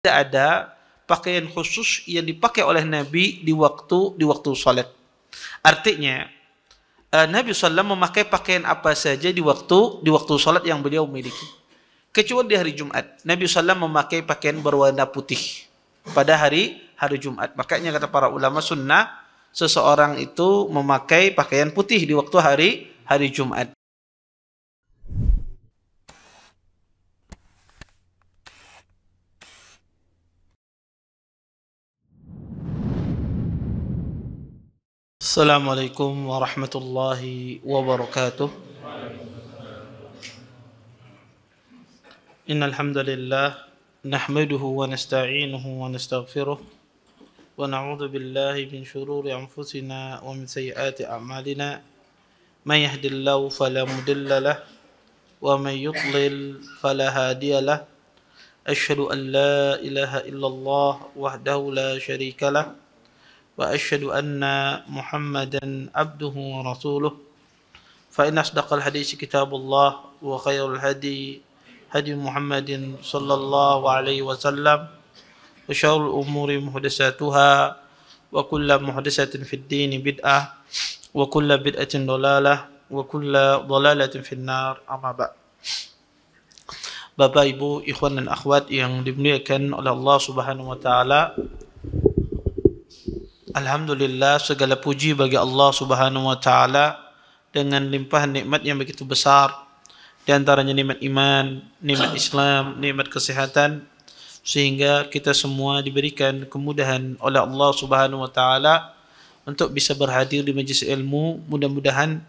tidak ada pakaian khusus yang dipakai oleh Nabi di waktu salat. Artinya Nabi SAW memakai pakaian apa saja di waktu salat yang beliau miliki. Kecuali di hari Jumat, Nabi SAW memakai pakaian berwarna putih pada hari Jumat. Makanya kata para ulama sunnah seseorang itu memakai pakaian putih di waktu hari Jumat. Assalamualaikum warahmatullahi wabarakatuh. Innal hamdalillah nahmaduhu wa nasta'inuhu wa nastaghfiruh wa na'udzu billahi min shururi anfusina wa min sayyiati a'malina. May yahdihillahu fala mudilla lahu wa may yudlil fala hadiya lahu. Asyhadu an la ilaha illallah wahdahu la syarika lahu wa asyhadu anna Muhammadan abduhu wa rasuluh. Fa inna asdaqal hadits kitabullah wa khairul hadi hadi Muhammadin sallallahu alaihi wasallam wa syarrul umuri muhdatsatuha wa kullu muhdatsatin fid din bid'ah wa kullu bid'atin dhalalah wa kullu dhalalatin finnar. Amma ba'd. Bapak, Ibu, ikhwan dan akhwat yang dimuliakan oleh Allah Subhanahu wa taala, alhamdulillah, segala puji bagi Allah Subhanahu wa taala dengan limpahan nikmat yang begitu besar, di antaranya nikmat iman, nikmat Islam, nikmat kesehatan, sehingga kita semua diberikan kemudahan oleh Allah Subhanahu wa taala untuk bisa berhadir di majelis ilmu. Mudah-mudahan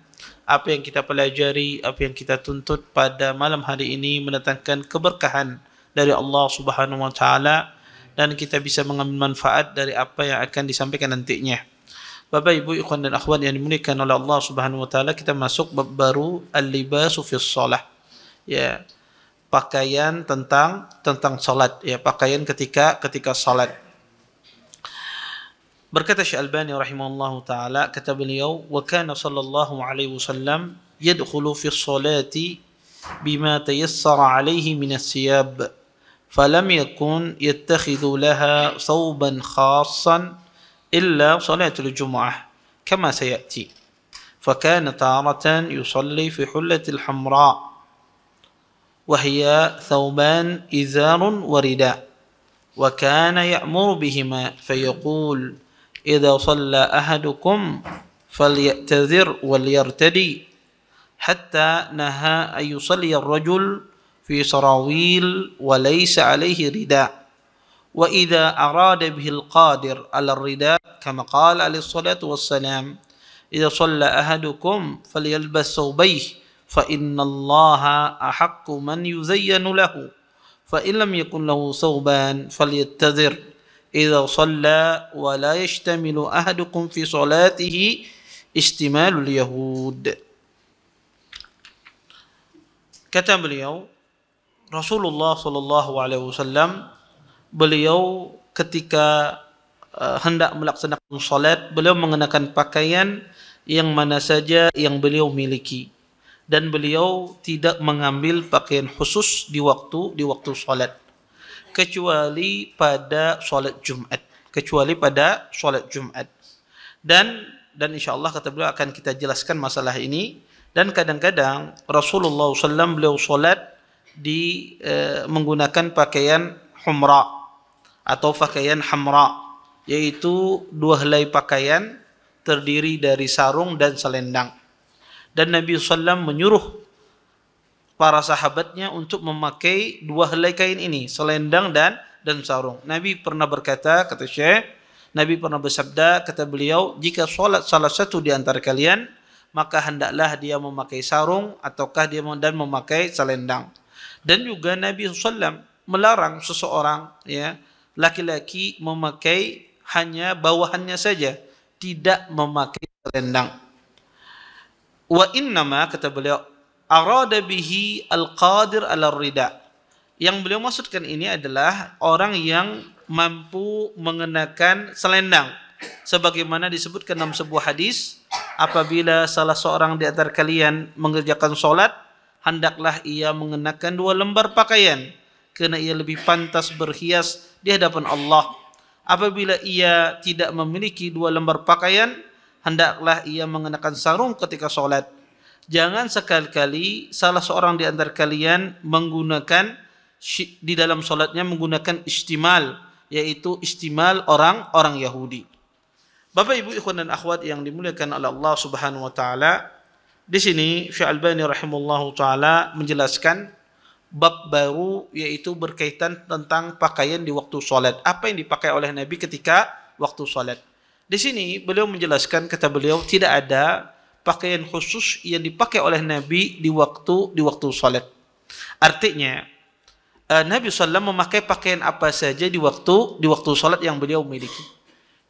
apa yang kita pelajari, apa yang kita tuntut pada malam hari ini mendatangkan keberkahan dari Allah Subhanahu wa taala dan kita bisa mengambil manfaat dari apa yang akan disampaikan nantinya. Bapak, Ibu, ikhwan dan akhwat yang dimuliakan oleh Allah Subhanahu wa taala, kita masuk bab baru, al-libasu fis shalah. Ya, pakaian tentang salat, ya, pakaian ketika salat. Berkata Syekh Albani rahimahullahu taala, kata beliau, wa kana sallallahu alaihi wasallam yadkhulu fi sholati bima tayassara alaihi min as-siyab. فلم يكن يتخذ لها ثوبا خاصا إلا صلاة الجمعة كما سيأتي، فكان تارة يصلي في حلة الحمراء وهي ثوبان إزار ورداء، وكان يأمر بهما فيقول إذا صلى أحدكم فليأتذر وليرتدي، حتى نهى أن يصلي الرجل في سراويل وليس عليه رداء، وإذا أراد به القادر على الرداء كما قال عليه الصلاة والسلام إذا صلى أحدكم فليلبس ثوبيه فإن الله أحق من يزين له، فإن لم يكن له ثوبان فليتذر إذا صلى ولا يشتمل أحدكم في صلاته اشتمال اليهود. Kata beliau, Rasulullah sallallahu alaihi wasallam, beliau ketika hendak melaksanakan salat, beliau mengenakan pakaian yang mana saja yang beliau miliki, dan beliau tidak mengambil pakaian khusus di waktu salat kecuali pada salat Jumat. Dan insyaallah kata beliau akan kita jelaskan masalah ini. Dan kadang-kadang Rasulullah SAW beliau salat menggunakan pakaian humra atau pakaian hamra, yaitu dua helai pakaian terdiri dari sarung dan selendang. Dan Nabi SAW menyuruh para sahabatnya untuk memakai dua helai kain ini, selendang dan sarung. Nabi pernah berkata, kata Syekh, Nabi pernah bersabda, kata beliau, jika salat salah satu di antara kalian, maka hendaklah dia memakai sarung ataukah dia memakai selendang. Dan juga Nabi SAW melarang seseorang, ya, laki-laki memakai hanya bawahannya saja, tidak memakai selendang. Wa innama, kata beliau, arada bihi al-qadir ala rida. Yang beliau maksudkan ini adalah orang yang mampu mengenakan selendang. Sebagaimana disebutkan dalam sebuah hadis, apabila salah seorang di antara kalian mengerjakan solat, hendaklah ia mengenakan dua lembar pakaian, karena ia lebih pantas berhias di hadapan Allah. Apabila ia tidak memiliki 2 lembar pakaian, hendaklah ia mengenakan sarung ketika sholat. Jangan sekali-kali salah seorang di antara kalian menggunakan di dalam sholatnya menggunakan istimal, yaitu istimal orang Yahudi. Bapak Ibu ikhwan dan akhwat yang dimuliakan oleh Allah Subhanahu wa taala, di sini Syekh Albani rahimahullahu taala menjelaskan bab baru, yaitu berkaitan tentang pakaian di waktu salat. Apa yang dipakai oleh Nabi ketika waktu salat. Di sini beliau menjelaskan, kata beliau, tidak ada pakaian khusus yang dipakai oleh Nabi di waktu salat. Artinya Nabi SAW memakai pakaian apa saja di waktu salat yang beliau miliki.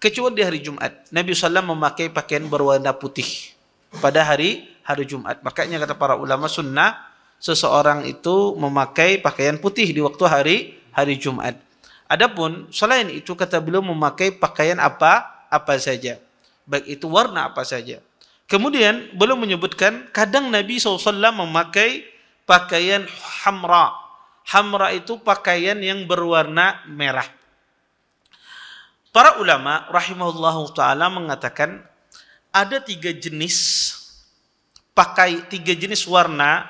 Kecuali di hari Jumat, Nabi SAW memakai pakaian berwarna putih pada hari Jumat. Makanya kata para ulama sunnah seseorang itu memakai pakaian putih di waktu hari Jumat. Adapun selain itu kata beliau memakai pakaian apa saja, baik itu warna apa saja. Kemudian beliau menyebutkan kadang Nabi SAW memakai pakaian hamra. Hamra itu pakaian yang berwarna merah. Para ulama rahimahullahu ta'ala mengatakan ada 3 jenis warna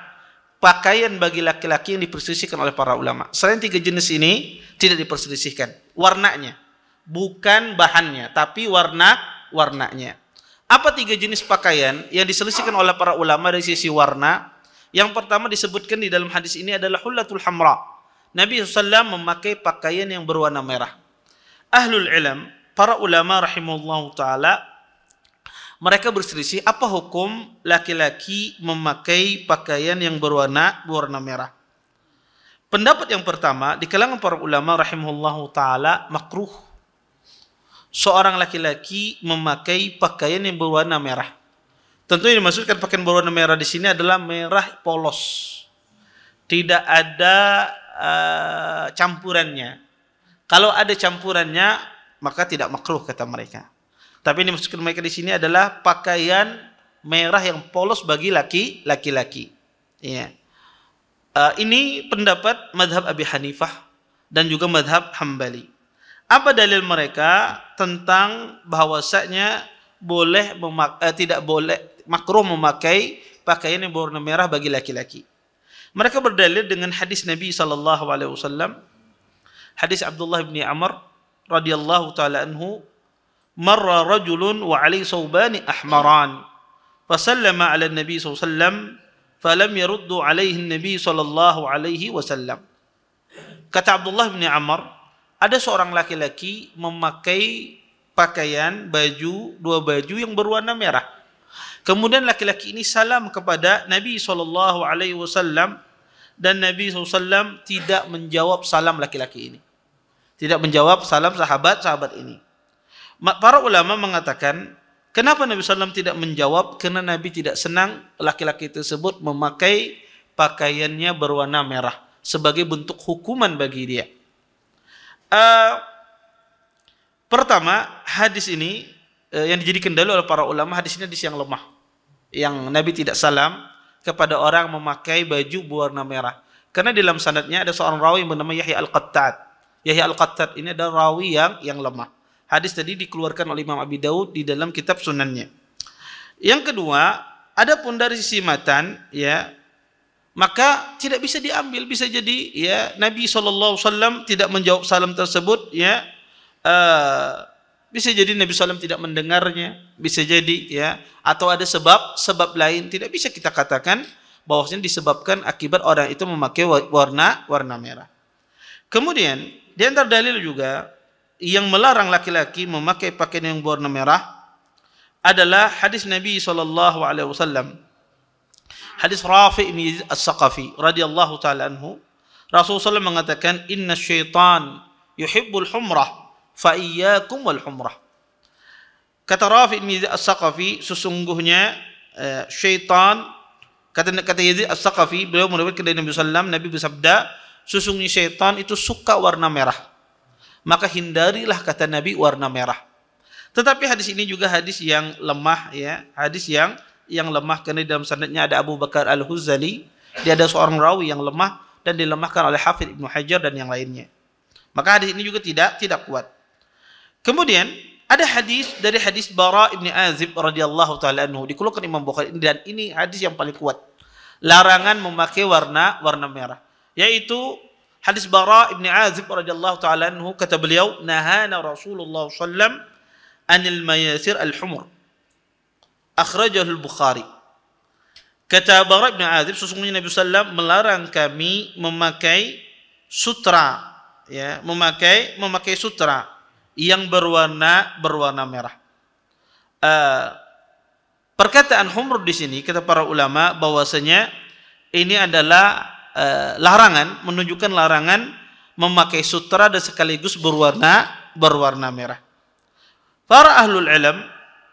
pakaian bagi laki-laki yang diperselisihkan oleh para ulama. Selain 3 jenis ini tidak diperselisihkan. Warnanya, bukan bahannya, tapi warnanya. Apa 3 jenis pakaian yang diselisihkan oleh para ulama dari sisi warna? Yang pertama disebutkan di dalam hadis ini adalah hullatul hamra. Nabi SAW memakai pakaian yang berwarna merah. Ahlul ilm, para ulama rahimahullahu ta'ala, mereka berselisih apa hukum laki-laki memakai pakaian yang berwarna merah. Pendapat yang pertama di kalangan para ulama rahimahullahu ta'ala, makruh seorang laki-laki memakai pakaian yang berwarna merah. Tentu yang dimaksudkan pakaian berwarna merah di sini adalah merah polos. Tidak ada campurannya. Kalau ada campurannya maka tidak makruh kata mereka. Tapi yang dimaksudkan mereka di sini adalah pakaian merah yang polos bagi laki-laki. Ya. Ini pendapat madhab Abi Hanifah dan juga madhab Hambali. Apa dalil mereka tentang bahwasanya tidak boleh makruh memakai pakaian yang berwarna merah bagi laki-laki? Mereka berdalil dengan hadis Nabi SAW, hadis Abdullah bin Amr radhiyallahu taala anhu, marra rajulun wa alaihi thawbani ahmaran fasallama ala Nabi SAW falam yaruddu alaihi Nabi sallallahu alaihi wasallam. Kata Abdullah bin Amr, ada seorang laki-laki memakai pakaian 2 baju yang berwarna merah. Kemudian laki-laki ini salam kepada Nabi SAW dan Nabi SAW tidak menjawab salam laki-laki ini. Tidak menjawab salam sahabat ini. Para ulama mengatakan, kenapa Nabi SAW tidak menjawab? Karena Nabi tidak senang laki-laki tersebut memakai pakaiannya berwarna merah sebagai bentuk hukuman bagi dia. Pertama, hadis ini yang dijadikan dalil oleh para ulama, hadis ini hadis yang lemah. Yang Nabi tidak salam kepada orang memakai baju berwarna merah. Karena di dalam sanadnya ada seorang rawi yang bernama Yahya Al-Qattat. Yahya Al-Qattat ini adalah rawi yang lemah. Hadis tadi dikeluarkan oleh Imam Abi Daud di dalam kitab sunannya. Yang kedua, adapun dari sisi matan, ya, maka tidak bisa diambil. Bisa jadi ya Nabi SAW tidak menjawab salam tersebut, ya. Bisa jadi Nabi SAW tidak mendengarnya, bisa jadi ya, atau ada sebab lain. Tidak bisa kita katakan bahwasanya disebabkan akibat orang itu memakai warna merah. Kemudian di antara dalil juga yang melarang laki-laki memakai pakaian yang berwarna merah adalah hadis Nabi SAW. Hadis Rafi' bin Yazid As-Saqafi radhiyallahu taala anhu, Rasulullah SAW mengatakan, "Inna syaitan yuhibbul humrah fa iyyakum wal humrah." Kata Rafi' bin Yazid As-Saqafi, sesungguhnya syaitan, kata Yazid As-Saqafi, beliau meriwayatkan dari Nabi sallallahu, Nabi bersabda, sesungguhnya syaitan itu suka warna merah, maka hindarilah kata Nabi warna merah. Tetapi hadis ini juga hadis yang lemah, ya, hadis yang lemah karena di dalam sanadnya ada Abu Bakar Al-Huzali, dia ada seorang rawi yang lemah dan dilemahkan oleh Hafidz Ibnu Hajar dan yang lainnya. Maka hadis ini juga tidak kuat. Kemudian ada hadis dari hadis Bara ibn Azib radhiyallahu taala anhu, dikeluarkan Imam Bukhari, dan ini hadis yang paling kuat. Larangan memakai warna merah, yaitu hadis Bara ibn Azib radhiyallahu taala anhu, kata beliau, nahana Rasulullah sallam anil mayasir al-humur. Akhrajahu al-Bukhari. Kata Bara ibn Azib, sesungguhnya Nabi sallam melarang kami memakai sutra, ya, memakai sutra yang berwarna merah. Perkataan humur di sini kata para ulama bahwasanya ini adalah larangan, menunjukkan larangan memakai sutra dan sekaligus berwarna merah. Para ahlul ilm,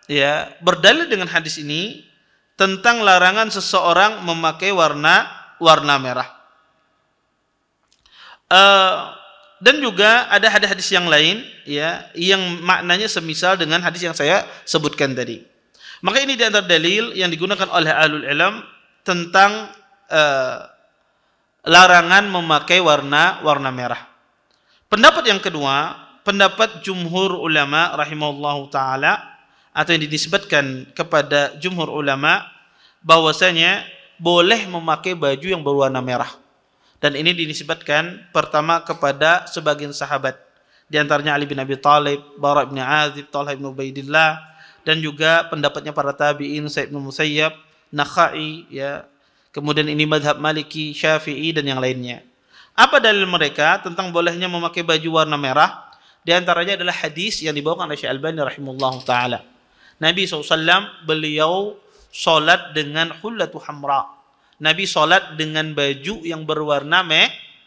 ya, berdalil dengan hadis ini tentang larangan seseorang memakai warna merah. Dan juga ada hadis-hadis yang lain, ya, yang maknanya semisal dengan hadis yang saya sebutkan tadi. Maka ini di antara dalil yang digunakan oleh ahlul ilm tentang larangan memakai warna merah. Pendapat yang kedua, pendapat jumhur ulama rahimahullahu taala, atau yang dinisbatkan kepada jumhur ulama, bahwasanya boleh memakai baju yang berwarna merah. Dan ini dinisbatkan pertama kepada sebagian sahabat, di antaranya Ali bin Abi Thalib, Bara bin Azib, Talha bin Ubaidillah, dan juga pendapatnya para tabi'in, Sa'id bin Musayyab, Nakhai, ya. Kemudian ini mazhab Maliki, Syafi'i, dan yang lainnya. Apa dalil mereka tentang bolehnya memakai baju warna merah? Di antaranya adalah hadis yang dibawakan oleh Syekh Albani rahimahullahu taala. Nabi SAW beliau salat dengan hullatu hamra. Nabi salat dengan baju yang berwarna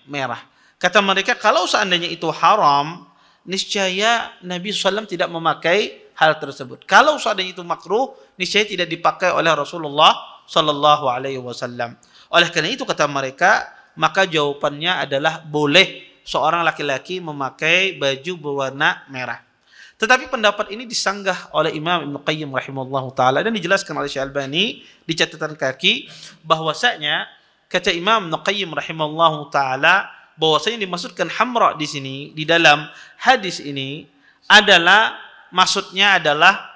merah. Kata mereka, kalau seandainya itu haram, niscaya Nabi SAW tidak memakai hal tersebut. Kalau seandainya itu makruh, niscaya tidak dipakai oleh Rasulullah sallallahu alaihi wasallam. Oleh karena itu kata mereka, maka jawabannya adalah boleh seorang laki-laki memakai baju berwarna merah. Tetapi pendapat ini disanggah oleh Imam Ibnu Qayyim rahimahullahu taala dan dijelaskan oleh Syekh Albani di catatan kaki, bahwasanya kata Imam Ibnu Qayyim rahimahullahu taala, bahwasanya dimaksudkan hamra di sini di dalam hadis ini adalah, maksudnya adalah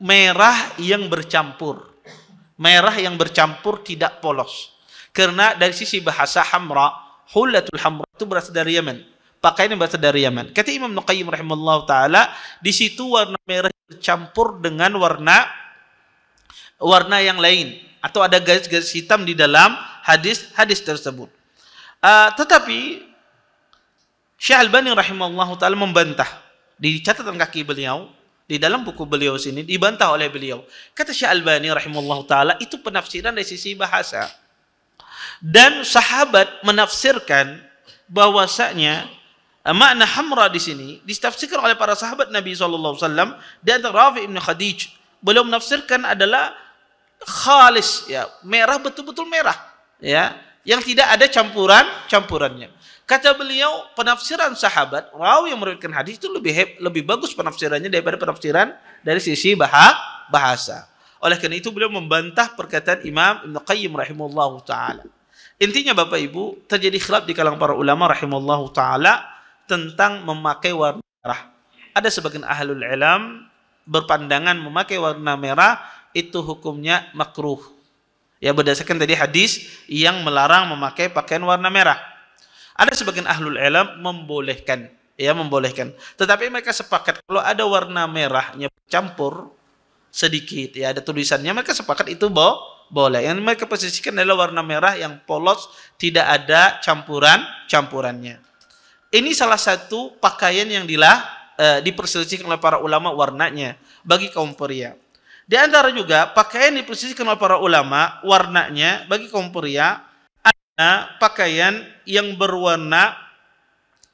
merah yang bercampur. Merah yang bercampur, tidak polos. Karena dari sisi bahasa hamra, hullatul hamra itu berasal dari Yaman. Pakaian yang berasal dari Yaman. Kata Imam Ibnu Qayyim rahimahullah taala, di situ warna merah bercampur dengan warna yang lain, atau ada garis-garis hitam di dalam hadis tersebut. Tetapi Syekh Albani rahimahullah taala membantah di catatan kaki beliau, di dalam buku beliau sini dibantah oleh beliau. Kata Syekh Albani rahimahullah taala, itu penafsiran dari sisi bahasa. Dan sahabat menafsirkan bahwasanya makna hamra di sini ditafsirkan oleh para sahabat Nabi SAW. Di antara Rafi' ibn Khadij, beliau menafsirkan adalah khalis, ya, merah, betul-betul merah, ya, yang tidak ada campurannya. Kata beliau, penafsiran sahabat, rawi yang meriwayatkan hadis itu lebih bagus penafsirannya daripada penafsiran dari sisi bahasa. Oleh karena itu beliau membantah perkataan Imam Ibnu Qayyim rahimahullahu taala. Intinya Bapak Ibu, terjadi khilaf di kalangan para ulama rahimahullahu taala tentang memakai warna merah. Ada sebagian ahlul ilm berpandangan memakai warna merah itu hukumnya makruh, ya, berdasarkan tadi hadis yang melarang memakai pakaian warna merah. Ada sebagian ahlul ilm membolehkan, ya, membolehkan. Tetapi mereka sepakat kalau ada warna merahnya bercampur sedikit, ya, ada tulisannya, mereka sepakat itu boleh. Yang mereka posisikan adalah warna merah yang polos, tidak ada campurannya. Ini salah satu pakaian yang diperselisihkan oleh para ulama warnanya bagi kaum pria. Di antara juga pakaian diperselisihkan oleh para ulama warnanya bagi kaum pria, ada pakaian yang berwarna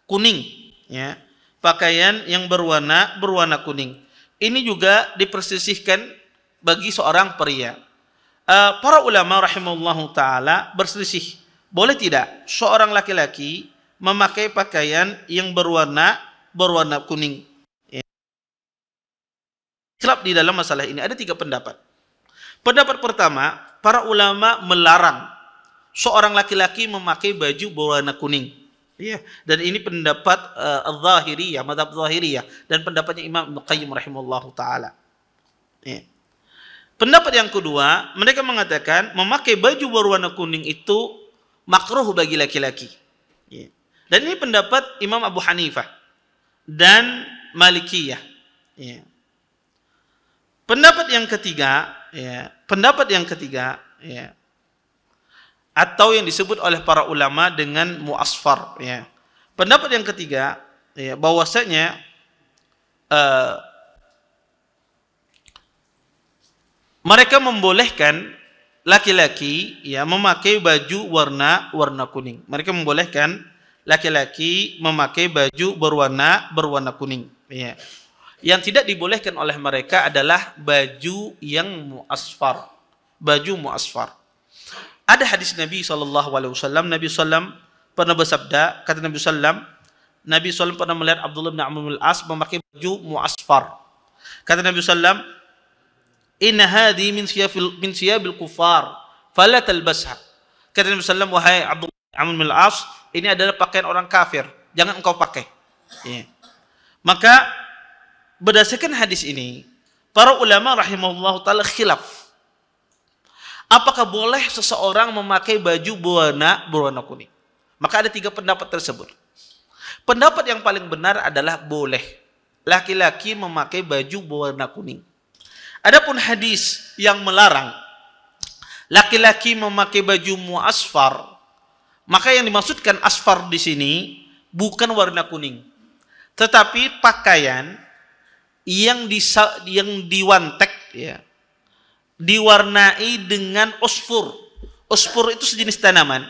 kuning, ya. Pakaian yang berwarna kuning. Ini juga diperselisihkan bagi seorang pria. Para ulama rahimahullahu taala berselisih, boleh tidak seorang laki-laki memakai pakaian yang berwarna kuning. Khilaf di dalam masalah ini ada 3 pendapat. Pendapat pertama, para ulama melarang seorang laki-laki memakai baju berwarna kuning. Ya, dan ini pendapat Al-Zahiriyah, mazhab Zahiriyah, dan pendapatnya Imam Ibnu Qayyim rahimahullahu taala. Ya. Pendapat yang kedua, mereka mengatakan memakai baju berwarna kuning itu makruh bagi laki-laki. Ya. Dan ini pendapat Imam Abu Hanifah dan Malikiyah. Ya. Pendapat yang ketiga, ya, ya, atau yang disebut oleh para ulama dengan mu'asfar, ya. Pendapat yang ketiga, ya, bahwasanya mereka membolehkan laki-laki, ya, memakai baju warna kuning. Mereka membolehkan laki-laki memakai baju berwarna kuning, ya. Yang tidak dibolehkan oleh mereka adalah baju yang mu'asfar, baju mu'asfar. Ada hadis Nabi SAW, Nabi SAW pernah bersabda, kata Nabi SAW pernah melihat Abdullah bin Amr bin Al-As memakai baju mu'asfar. Kata Nabi SAW, inna hadhi min siyabil kufar, fala talbasha. Kata Nabi SAW, wahai Abdullah bin Amr bin Al-As, ini adalah pakaian orang kafir, jangan engkau pakai. Ya. Maka berdasarkan hadis ini, para ulama rahimahullah ta'ala khilaf. Apakah boleh seseorang memakai baju berwarna kuning? Maka ada 3 pendapat tersebut. Pendapat yang paling benar adalah boleh laki-laki memakai baju berwarna kuning. Adapun hadis yang melarang laki-laki memakai baju mu'asfar, maka yang dimaksudkan asfar di sini bukan warna kuning, tetapi pakaian yang diwantek, ya, diwarnai dengan usfur. Usfur itu sejenis tanaman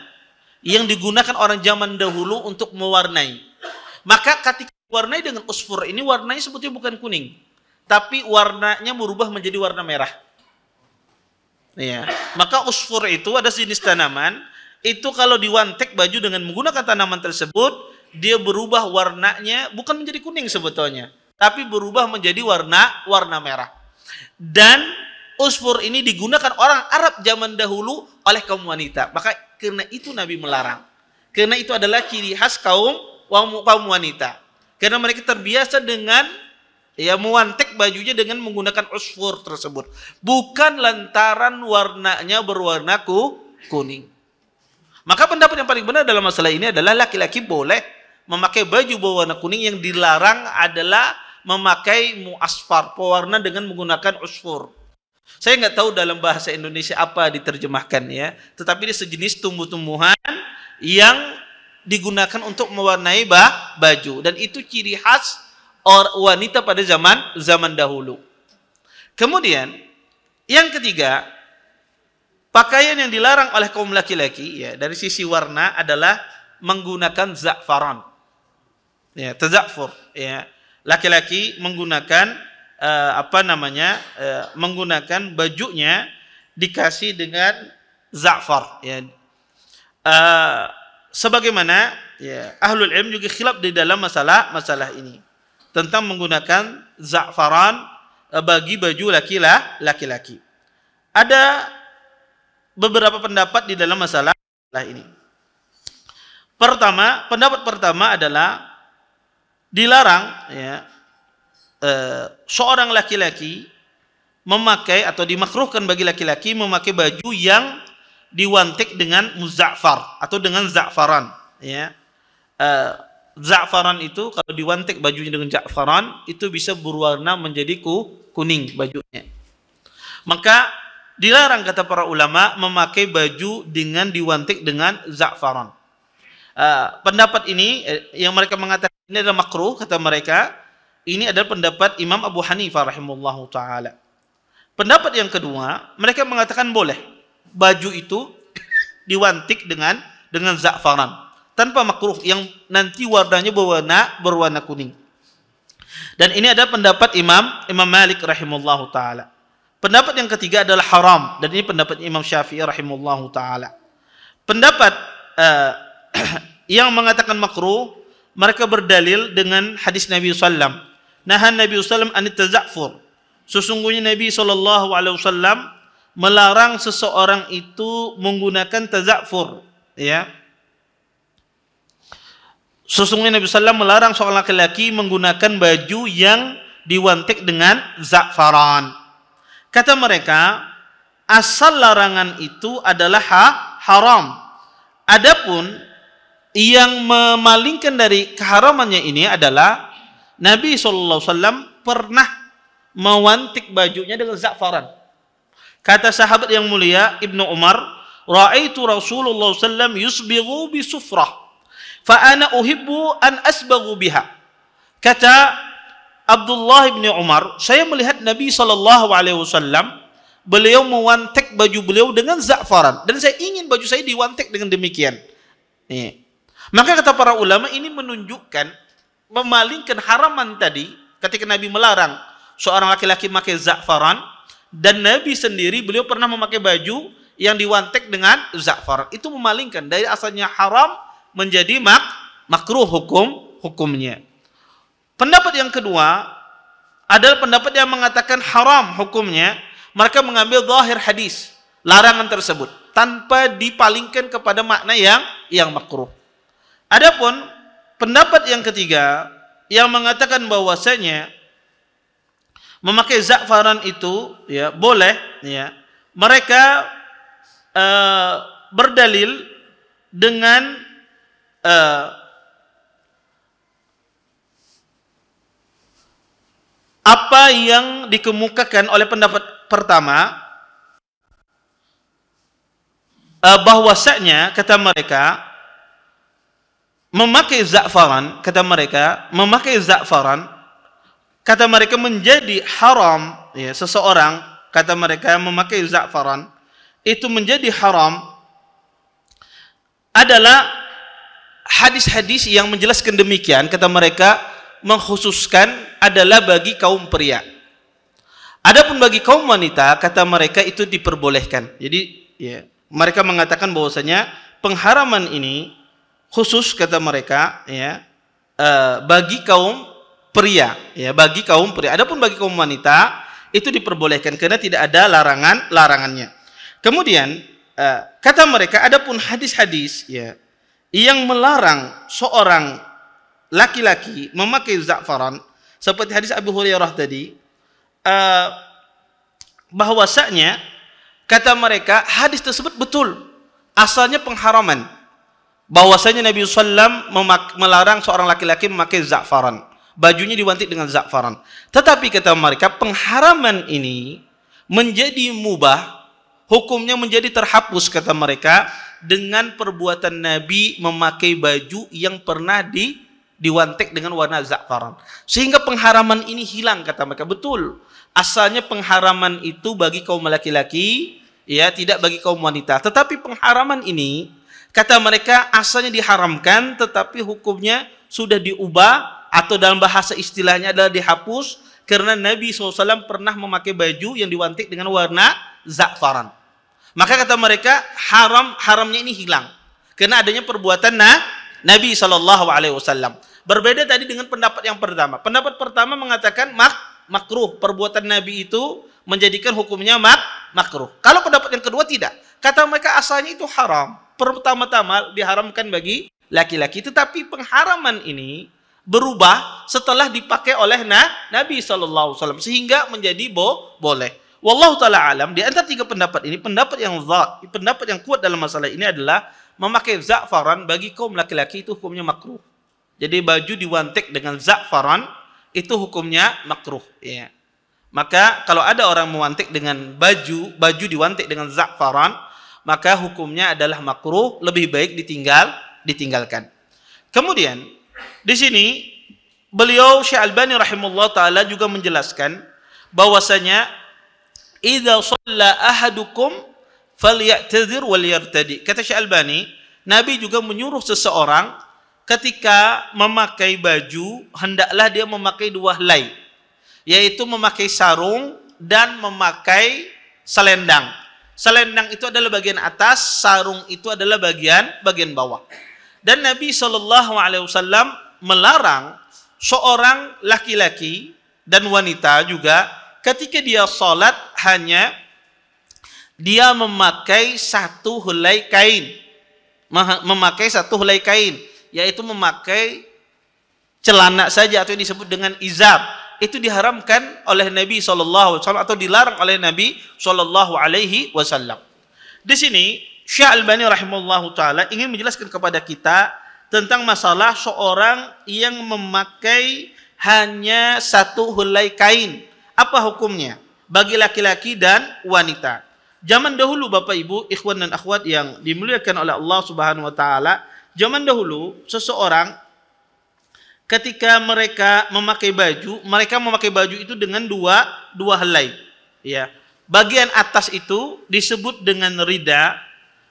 yang digunakan orang zaman dahulu untuk mewarnai. Maka ketika diwarnai dengan usfur ini, warnanya sebetulnya bukan kuning, tapi warnanya berubah menjadi warna merah. Ya. Maka usfur itu ada sejenis tanaman, itu kalau diwantek baju dengan menggunakan tanaman tersebut, dia berubah warnanya bukan menjadi kuning sebetulnya, tapi berubah menjadi warna merah. Dan usfur ini digunakan orang Arab zaman dahulu oleh kaum wanita. Maka karena itu Nabi melarang. Karena itu adalah ciri khas kaum wanita. Karena mereka terbiasa dengan, ya, mewantek bajunya dengan menggunakan usfur tersebut. Bukan lantaran warnanya berwarna kuning. Maka pendapat yang paling benar dalam masalah ini adalah laki-laki boleh memakai baju berwarna kuning. Yang dilarang adalah memakai mu'asfar, pewarna dengan menggunakan usfur. Saya nggak tahu dalam bahasa Indonesia apa diterjemahkan, ya, tetapi ini sejenis tumbuh-tumbuhan yang digunakan untuk mewarnai baju, dan itu ciri khas wanita pada zaman dahulu. Kemudian yang ketiga, pakaian yang dilarang oleh kaum laki-laki, ya, dari sisi warna adalah menggunakan za'faran, ya, taza'fur, ya. Laki-laki menggunakan menggunakan bajunya dikasih dengan za'far, ya. Sebagaimana, ya, ahlul ilm juga khilaf di dalam masalah ini tentang menggunakan za'faran bagi baju laki-laki. Ada beberapa pendapat di dalam masalah ini. Pendapat pertama adalah dilarang, ya, seorang laki-laki memakai atau dimakruhkan bagi laki-laki memakai baju yang diwantik dengan muza'far atau dengan za'faran, ya. Za'faran itu kalau diwantik bajunya dengan za'faran itu bisa berwarna menjadi kuning bajunya. Maka dilarang, kata para ulama, memakai baju dengan diwantik dengan za'faran. Pendapat ini yang mereka mengatakan ini adalah makruh, kata mereka. Ini adalah pendapat Imam Abu Hanifah rahimahullahu ta'ala. Pendapat yang kedua, mereka mengatakan boleh baju itu diwantik dengan za'faran tanpa makruh, yang nanti warnanya berwarna kuning. Dan ini adalah pendapat Imam Malik rahimahullahu ta'ala. Pendapat yang ketiga adalah haram, dan ini pendapat Imam Syafi'i rahimahullahu ta'ala. Pendapat yang mengatakan makruh, mereka berdalil dengan hadis Nabi SAW. Nahan Nabi SAW anit taza'fur. Sesungguhnya Nabi SAW melarang seseorang itu menggunakan taza'fur, ya. Sesungguhnya Nabi SAW melarang seorang laki-laki menggunakan baju yang diwantik dengan za'faran. Kata mereka, asal larangan itu adalah haram. Adapun yang memalingkan dari keharamannya ini adalah Nabi SAW pernah mewantik bajunya dengan za'faran. Kata sahabat yang mulia Ibnu Umar, ra'aitu Rasulullah SAW yusbighu bisufrah, fa ana uhibbu an asbaghu biha. Kata Abdullah bin Umar, saya melihat Nabi SAW, beliau mewantik baju beliau dengan za'faran, dan saya ingin baju saya diwantik dengan demikian. Nih. Maka kata para ulama, ini menunjukkan memalingkan haraman tadi ketika Nabi melarang seorang laki-laki memakai za'faran, dan Nabi sendiri beliau pernah memakai baju yang diwantik dengan za'faran. Itu memalingkan dari asalnya haram menjadi makruh hukumnya. Pendapat yang kedua adalah pendapat yang mengatakan haram hukumnya. Mereka mengambil zahir hadis larangan tersebut tanpa dipalingkan kepada makna yang makruh. Adapun pendapat yang ketiga yang mengatakan bahwasanya memakai za'faran itu ya boleh, ya. Mereka berdalil dengan apa yang dikemukakan oleh pendapat pertama, bahwasanya kata mereka memakai za'faran, kata mereka menjadi haram, ya, seseorang, kata mereka memakai za'faran itu menjadi haram adalah hadis-hadis yang menjelaskan demikian. Kata mereka mengkhususkan adalah bagi kaum pria. Adapun bagi kaum wanita, kata mereka itu diperbolehkan. Jadi ya, mereka mengatakan bahwasanya pengharaman ini khusus, kata mereka, ya, bagi kaum pria, ya, bagi kaum pria. Adapun bagi kaum wanita itu diperbolehkan karena tidak ada larangannya. Kemudian kata mereka, adapun hadis-hadis, ya, yang melarang seorang laki-laki memakai za'faran seperti hadis Abu Hurairah tadi, bahwasanya kata mereka hadis tersebut betul asalnya pengharaman, bahwasanya Nabi SAW melarang seorang laki-laki memakai za'faran, bajunya diwantik dengan za'faran. Tetapi kata mereka pengharaman ini menjadi mubah, hukumnya menjadi terhapus, kata mereka, dengan perbuatan Nabi memakai baju yang pernah diwantik dengan warna za'faran. Sehingga pengharaman ini hilang, kata mereka. Betul, asalnya pengharaman itu bagi kaum laki-laki, ya, tidak bagi kaum wanita. Tetapi pengharaman ini, kata mereka, asalnya diharamkan, tetapi hukumnya sudah diubah, atau dalam bahasa istilahnya adalah dihapus, karena Nabi SAW pernah memakai baju yang diwantik dengan warna za'faran. Maka kata mereka haramnya ini hilang karena adanya perbuatan Nabi SAW. Berbeda tadi dengan pendapat yang pertama. Pendapat pertama mengatakan makruh, perbuatan Nabi itu menjadikan hukumnya makruh. Kalau pendapat yang kedua tidak. Kata mereka asalnya itu haram. Pertama-tama diharamkan bagi laki-laki, tetapi pengharaman ini berubah setelah dipakai oleh Nabi SAW sehingga menjadi boleh. Wallahu ta'ala alam. Di antara tiga pendapat ini, pendapat yang kuat dalam masalah ini adalah memakai za'faran bagi kaum laki-laki itu hukumnya makruh. Jadi baju diwantik dengan za'faran itu hukumnya makruh, ya. Maka kalau ada orang mewantik dengan baju diwantik dengan za'faran, maka hukumnya adalah makruh, lebih baik ditinggalkan. Kemudian di sini beliau Syekh Albani rahimahullah taala juga menjelaskan bahwasanya idza shalla ahadukum falyatazir wal yartadi. Kata Syekh Albani, Nabi juga menyuruh seseorang ketika memakai baju hendaklah dia memakai dua helai, yaitu memakai sarung dan memakai selendang. Selendang itu adalah bagian atas, sarung itu adalah bagian bawah. Dan Nabi SAW melarang seorang laki-laki dan wanita juga ketika dia salat hanya dia memakai satu helai kain. Memakai satu helai kain, yaitu memakai celana saja atau yang disebut dengan izar. Itu diharamkan oleh Nabi SAW atau dilarang oleh Nabi SAW. Di sini Syekh Albani rahimahullahu taala ingin menjelaskan kepada kita tentang masalah seorang yang memakai hanya satu helai kain. Apa hukumnya bagi laki-laki dan wanita? Zaman dahulu Bapak Ibu, ikhwan dan akhwat yang dimuliakan oleh Allah Subhanahu wa taala, zaman dahulu seseorang ketika mereka memakai baju itu dengan dua helai. Ya. Bagian atas itu disebut dengan rida,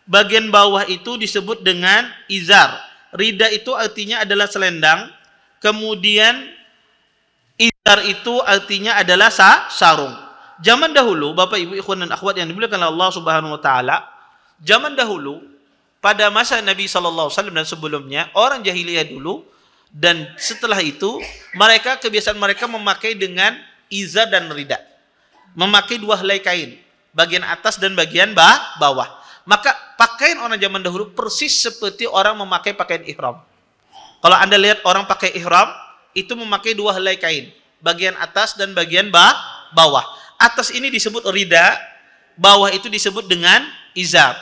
bagian bawah itu disebut dengan izar. Rida itu artinya adalah selendang, kemudian izar itu artinya adalah sarung. Zaman dahulu, Bapak Ibu ikhwan dan akhwat yang dimuliakan oleh Allah Subhanahu wa taala, zaman dahulu pada masa Nabi sallallahu alaihi wasallam dan sebelumnya, orang jahiliyah dulu dan setelah itu mereka kebiasaan mereka memakai dengan izar dan rida. Memakai dua helai kain, bagian atas dan bagian bawah. Maka pakaian orang zaman dahulu persis seperti orang memakai pakaian ihram. Kalau Anda lihat orang pakai ihram, itu memakai dua helai kain, bagian atas dan bagian bawah. Atas ini disebut rida, bawah itu disebut dengan izar.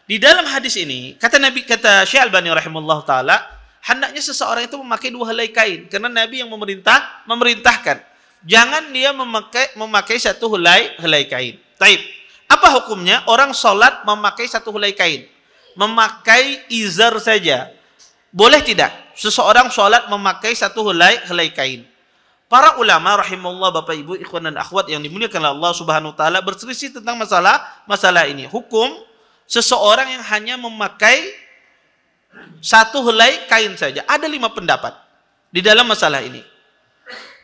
Di dalam hadis ini, kata Syekh Albani rahimahullah taala, hendaknya seseorang itu memakai dua helai kain karena Nabi yang memerintahkan. Jangan dia memakai satu helai kain. Taib. Apa hukumnya orang sholat memakai satu helai kain? Memakai izar saja. Boleh tidak seseorang sholat memakai satu helai kain? Para ulama rahimahullah Bapak Ibu ikhwan dan akhwat yang dimuliakan oleh Allah Subhanahu wa taala berselisih tentang masalah ini. Hukum seseorang yang hanya memakai satu helai kain saja. Ada 5 pendapat di dalam masalah ini.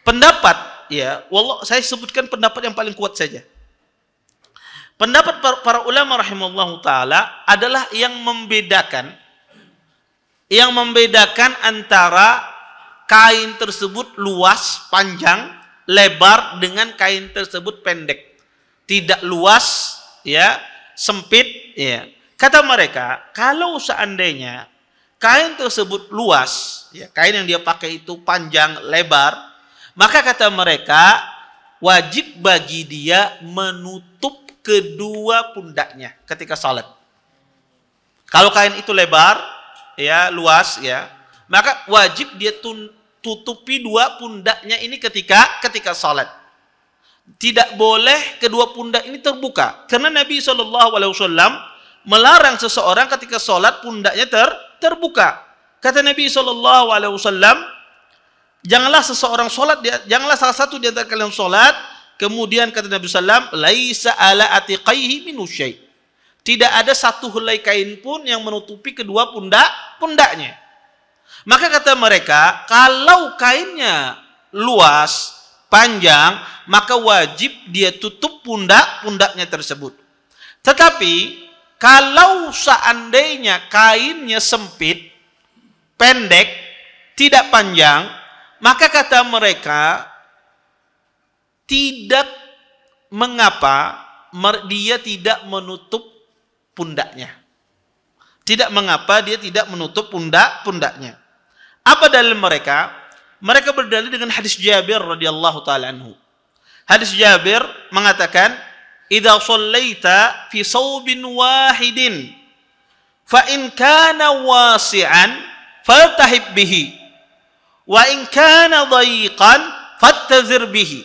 Pendapat ya, saya sebutkan pendapat yang paling kuat saja. Pendapat para ulama rahimahullah taala adalah yang membedakan antara kain tersebut luas, panjang, lebar dengan kain tersebut pendek. Tidak luas, ya, sempit, ya. Kata mereka, kalau seandainya kain tersebut luas, ya, kain yang dia pakai itu panjang, lebar, maka kata mereka wajib bagi dia menutup kedua pundaknya ketika salat. Kalau kain itu lebar, ya, luas, ya, maka wajib dia tutupi dua pundaknya ini ketika salat. Tidak boleh kedua pundak ini terbuka karena Nabi SAW melarang seseorang ketika salat pundaknya terbuka. Kata Nabi SAW, janganlah seseorang salat, janganlah salah satu di antara kalian salat, kemudian kata Nabi SAW, laisa ala atiqaihi minu syai'. Tidak ada satu helai kain pun yang menutupi kedua pundaknya. Maka kata mereka, kalau kainnya luas, panjang, maka wajib dia tutup pundaknya tersebut. Tetapi kalau seandainya kainnya sempit, pendek, tidak panjang, maka kata mereka tidak mengapa dia tidak menutup pundaknya. Tidak mengapa dia tidak menutup pundaknya. Apa dalil mereka? Mereka berdalil dengan hadis Jabir radhiyallahu taala anhu. Hadis Jabir mengatakan, "Idza shallaita fi thawbin wahidin fa in kana wasi'an faltahib bihi wa in kana dhayiqan fattazir bihi."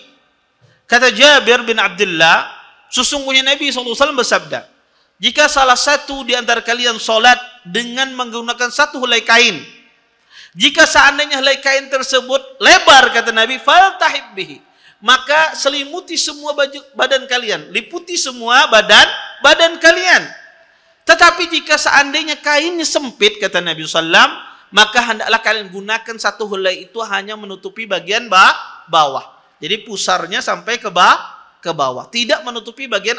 Kata Jabir bin Abdullah, sesungguhnya Nabi SAW bersabda, jika salah satu di antara kalian salat dengan menggunakan satu helai kain, jika seandainya helai kain tersebut lebar, kata Nabi, faltahib bihi, maka selimuti semua badan kalian, liputi semua badan kalian. Tetapi jika seandainya kainnya sempit, kata Nabi SAW, maka hendaklah kalian gunakan satu helai itu hanya menutupi bagian bawah. Jadi pusarnya sampai ke bawah, tidak menutupi bagian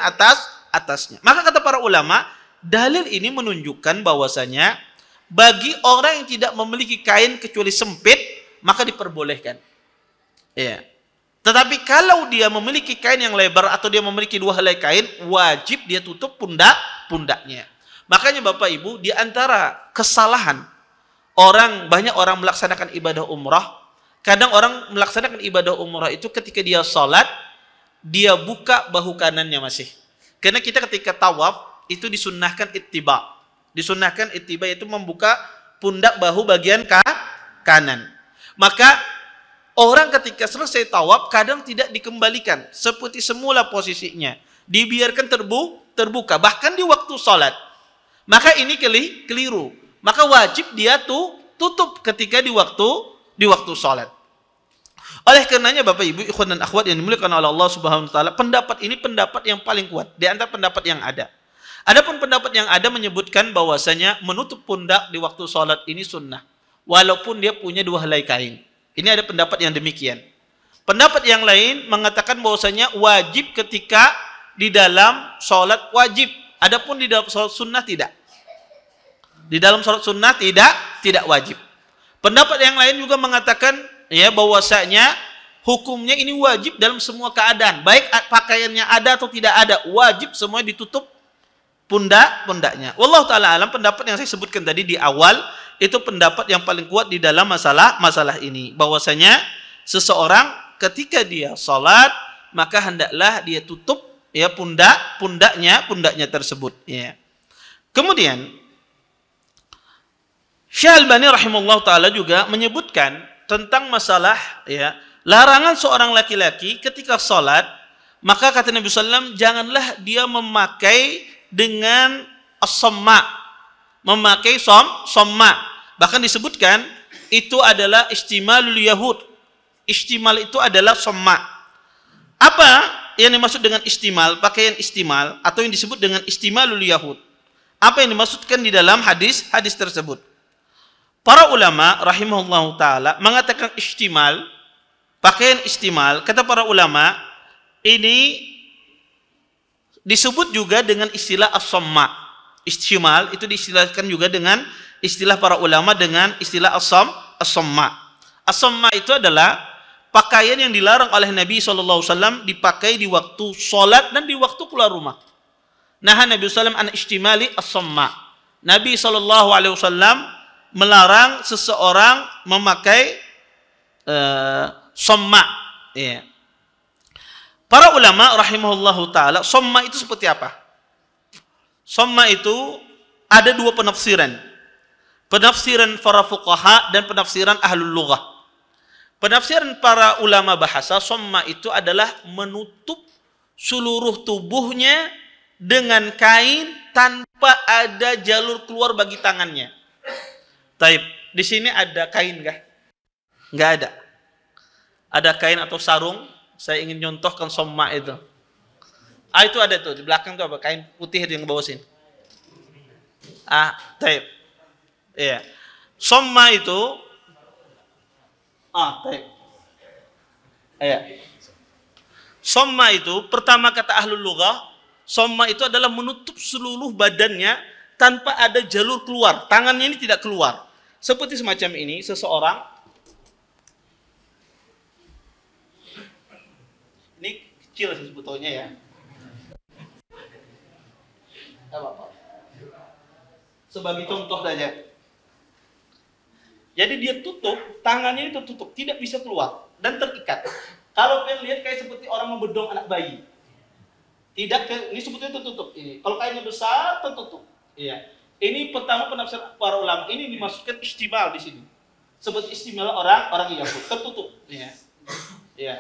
atasnya. Maka kata para ulama, dalil ini menunjukkan bahwasanya bagi orang yang tidak memiliki kain kecuali sempit, maka diperbolehkan. Ya. Tetapi kalau dia memiliki kain yang lebar atau dia memiliki dua helai kain, wajib dia tutup pundaknya. Makanya Bapak Ibu, di antara kesalahan banyak orang melaksanakan ibadah umrah, kadang orang melaksanakan ibadah umrah itu ketika dia sholat, dia buka bahu kanannya masih. Karena kita ketika tawaf itu disunnahkan ittiba. Disunnahkan ittiba yaitu membuka pundak bahu bagian kanan. Maka orang ketika selesai tawaf kadang tidak dikembalikan seperti semula posisinya. Dibiarkan terbuka bahkan di waktu sholat. Maka ini keliru. Maka wajib dia tutup ketika di waktu sholat. Oleh karenanya Bapak Ibu, ikhwan dan akhwat yang dimuliakan oleh Allah Subhanahu wa taala, pendapat ini pendapat yang paling kuat di antara pendapat yang ada. Adapun pendapat yang ada menyebutkan bahwasanya menutup pundak di waktu sholat ini sunnah, walaupun dia punya dua helai kain. Ini ada pendapat yang demikian. Pendapat yang lain mengatakan bahwasanya wajib ketika di dalam sholat wajib. Adapun di dalam sholat sunnah tidak. Di dalam sholat sunnah tidak wajib. Pendapat yang lain juga mengatakan ya bahwasanya hukumnya ini wajib dalam semua keadaan. Baik pakaiannya ada atau tidak ada, wajib semuanya ditutup pundaknya. Wallahu taala alam, pendapat yang saya sebutkan tadi di awal itu pendapat yang paling kuat di dalam masalah ini, bahwasanya seseorang ketika dia salat maka hendaklah dia tutup ya pundaknya tersebut ya. Kemudian Syekh Albani rahimahullah taala juga menyebutkan tentang masalah ya larangan seorang laki-laki ketika salat, maka kata Nabi SAW, janganlah dia memakai dengan as-samma, memakai somma. Bahkan disebutkan itu adalah istimalul yahud. Istimal itu adalah somma. Apa yang dimaksud dengan istimal, pakaian istimal, atau yang disebut dengan istimalul yahud? Apa yang dimaksudkan di dalam hadis tersebut? Para ulama rahimahullahu taala mengatakan istimal, pakaian istimal, kata para ulama ini disebut juga dengan istilah as-samma. Istimal itu diistilahkan juga dengan istilah para ulama dengan istilah as-samma. As-samma itu adalah pakaian yang dilarang oleh Nabi SAW dipakai di waktu sholat dan di waktu keluar rumah. Nah, Nabi SAW an istimali as-samma. Nabi SAW melarang seseorang memakai somma. Ya. Para ulama rahimahullahu taala, somma itu seperti apa? Somma itu ada dua penafsiran. Penafsiran para fuqaha dan penafsiran ahlul lughah. Penafsiran para ulama bahasa, somma itu adalah menutup seluruh tubuhnya dengan kain tanpa ada jalur keluar bagi tangannya. Taib, di sini ada kain kah? Enggak ada. Ada kain atau sarung? Saya ingin contohkan somma itu. Itu ada tuh di belakang tuh apa? Kain putih yang bawah sini. Taib. Iya. Somma itu taib. Iya. Somma itu pertama kata ahlul lughah, somma itu adalah menutup seluruh badannya tanpa ada jalur keluar. Tangannya ini tidak keluar. Seperti semacam ini, seseorang ini kecil sih sebetulnya ya. Sebagai contoh saja. Jadi dia tutup, tangannya itu tutup, tidak bisa keluar dan terikat. Kalau kalian lihat kayak seperti orang membedong anak bayi. Tidak, ini sebetulnya tertutup ini. Kalau kainnya besar tertutup. Iya. Ini pertama penafsiran para ulama, ini dimasukkan istimal di sini. Seperti istimal orang Yahudi, tertutup. Iya. Iya.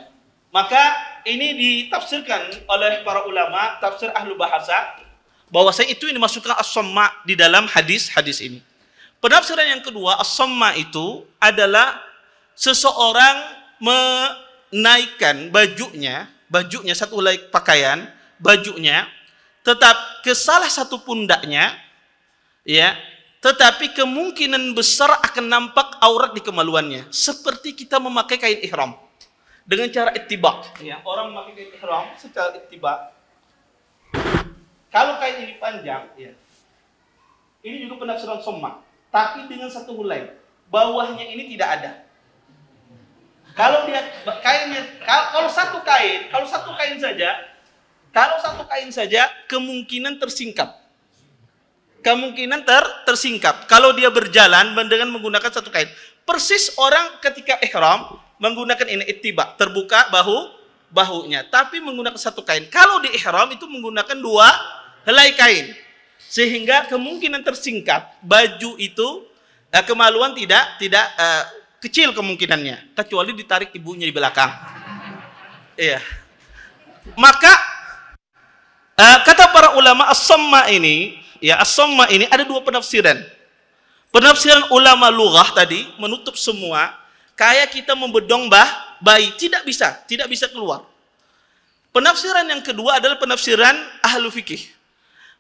Maka ini ditafsirkan oleh para ulama, tafsir ahlu bahasa, bahwasanya itu yang dimasukkan as-samma di dalam hadis ini. Penafsiran yang kedua, as-samma itu adalah seseorang menaikkan bajunya satu helai pakaian, bajunya tetap ke salah satu pundaknya, ya, tetapi kemungkinan besar akan nampak aurat di kemaluannya, seperti kita memakai kain ihram dengan cara ittiba. Ya, orang memakai kain ihram secara ittiba. Kalau kain ini panjang, ya, ini juga penafsiran somma, tapi dengan satu helai, bawahnya ini tidak ada. Kalau dia kainnya, kalau satu kain saja, kemungkinan tersingkap. Tersingkap. Kalau dia berjalan dengan menggunakan satu kain. Persis orang ketika ihram menggunakan ini ittiba, terbuka bahunya, tapi menggunakan satu kain. Kalau di ihram itu menggunakan dua helai kain. Sehingga kemungkinan tersingkap baju itu kemaluan tidak kecil kemungkinannya, kecuali ditarik ibunya di belakang. Iya. Maka kata para ulama as-samma ini ada dua penafsiran. Penafsiran ulama lughah tadi menutup semua, kayak kita membedong bayi, tidak bisa keluar. Penafsiran yang kedua adalah penafsiran ahlu fikih.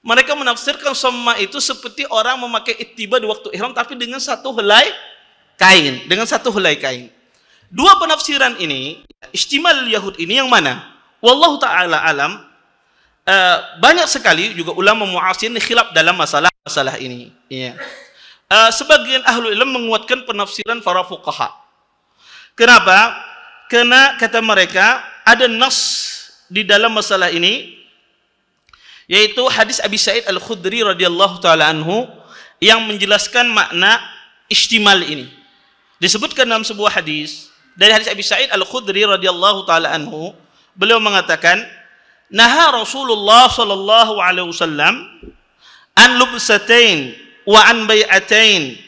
Mereka menafsirkan samma itu seperti orang memakai ittiba di waktu ihram, tapi dengan satu helai kain. Dua penafsiran ini, istimal Yahud ini yang mana? Wallahu ta'ala alam. Banyak sekali juga ulama mu'asirin khilaf dalam masalah ini. Ya. Sebagian ahlu ilm menguatkan penafsiran para fuqaha. Kenapa? Karena kata mereka ada nas di dalam masalah ini, yaitu hadis Abi Sa'id Al-Khudri radhiyallahu ta'ala anhu yang menjelaskan makna istimal ini. Disebutkan dalam sebuah hadis dari hadis Abi Sa'id Al-Khudri radhiyallahu ta'ala anhu, beliau mengatakan, naha Rasulullah sallallahu alaihi wasallam an lubsatain wa an bai'atain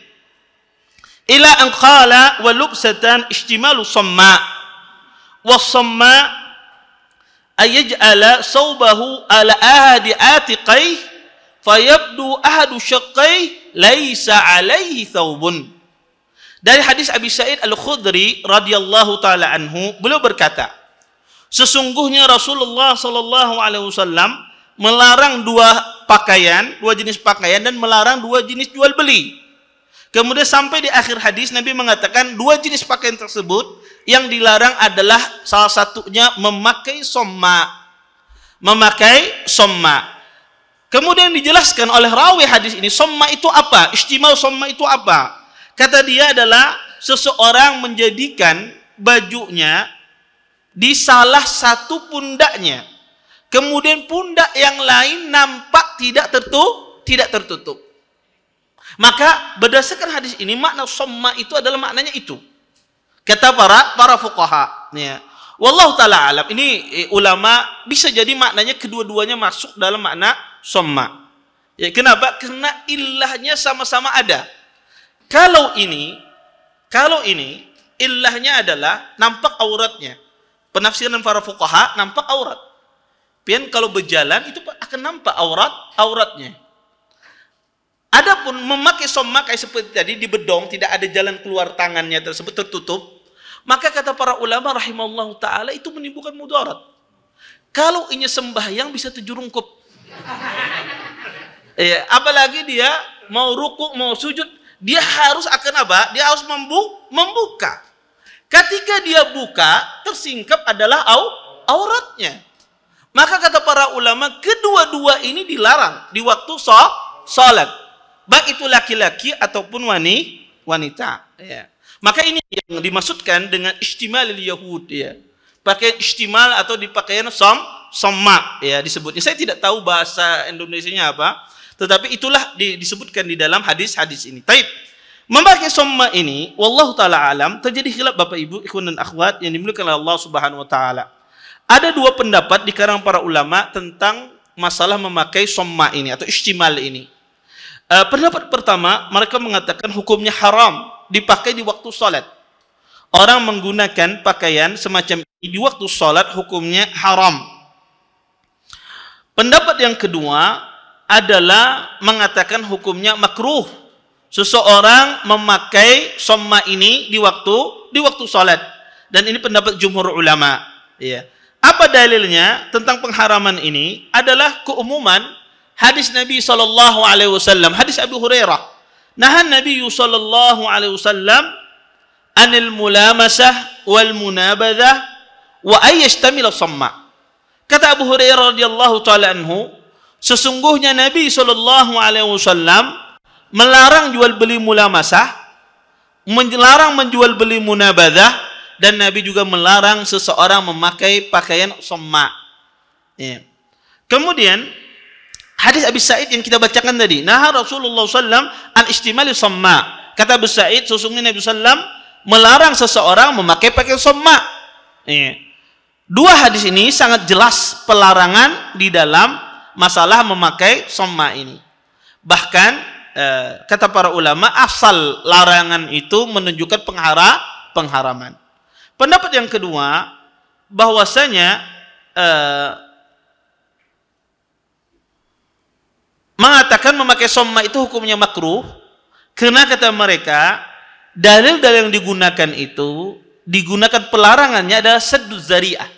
ila an qala wa lubsatan ihtimalu samma wa samma ayaj'ala sawbahu ala ahadi atiqai fayabdu ahadu syaqqai laisa alaihi thawbun. Dari hadis Abi Sa'id Al-Khudri radhiyallahu taala anhu, beliau berkata, sesungguhnya Rasulullah sallallahu alaihi wasallam melarang dua jenis pakaian dan melarang dua jenis jual beli. Kemudian sampai di akhir hadis Nabi mengatakan dua jenis pakaian tersebut yang dilarang adalah salah satunya memakai somma. Kemudian dijelaskan oleh rawi hadis ini, somma itu apa? Istimal somma itu apa? Kata dia adalah seseorang menjadikan bajunya di salah satu pundaknya, kemudian pundak yang lain nampak tidak tertutup. Maka berdasarkan hadis ini makna somma itu adalah maknanya itu. Kata para fuqaha. Ya. Wallahu taala alam. Ini ulama bisa jadi maknanya kedua-duanya masuk dalam makna somma. Ya, kenapa? Karena ilahnya sama-sama ada. Kalau ini ilahnya adalah nampak auratnya. Penafsiran para fuqaha nampak aurat. Pian kalau berjalan itu akan nampak auratnya. Adapun memakai somma kayak seperti tadi di bedong, tidak ada jalan keluar tangannya tersebut tertutup, maka kata para ulama rahimahullah taala itu menimbulkan mudarat. Kalau ini sembahyang bisa terjerungkup. Apalagi dia mau rukuk, mau sujud, dia harus akan apa? Dia harus membuka. Ketika dia buka, tersingkap adalah auratnya. Maka kata para ulama, kedua-dua ini dilarang di waktu salat. Baik itu laki-laki ataupun wanita. Ya. Maka ini yang dimaksudkan dengan istimalil Yahud. Ya. Pakai istimal atau dipakaian somma ya disebutnya. Saya tidak tahu bahasa Indonesianya apa. Tetapi itulah disebutkan di dalam hadis-hadis ini. Taib. Memakai somma ini, wallahu taala alam, terjadi khilaf Bapak Ibu, ikhwan dan akhwat yang dimuliakan oleh Allah Subhanahu wa taala. Ada dua pendapat di kalangan para ulama tentang masalah memakai somma ini atau istimal ini. Pendapat pertama, mereka mengatakan hukumnya haram dipakai di waktu salat. Orang menggunakan pakaian semacam ini di waktu salat hukumnya haram. Pendapat yang kedua adalah mengatakan hukumnya makruh. Seseorang memakai somma ini di waktu salat, dan ini pendapat jumhur ulama. Ya. Apa dalilnya tentang pengharaman ini? Adalah keumuman hadis Nabi sallallahu alaihi wasallam, hadis Abu Hurairah. Nahan Nabi sallallahu alaihi wasallam anil mulamasah wal munabadzah wa ay yashtamil samma. Kata Abu Hurairah radhiyallahu taala anhu, sesungguhnya Nabi sallallahu alaihi wasallam melarang jual beli mulamasah, melarang menjual beli munabadzah, dan Nabi juga melarang seseorang memakai pakaian somma. Ya. Kemudian hadis Abi Sa'id yang kita bacakan tadi, nah Rasulullah SAW an istimali somma. Kata Abu Sa'id, sesungguhnya Nabi SAW melarang seseorang memakai pakaian somma. Ya. Dua hadis ini sangat jelas pelarangan di dalam masalah memakai somma ini. Bahkan kata para ulama, asal larangan itu menunjukkan pengharaman. Pendapat yang kedua, bahwasanya mengatakan memakai somma itu hukumnya makruh, karena kata mereka dalil-dalil yang digunakan itu, digunakan pelarangannya adalah saddu zari'ah,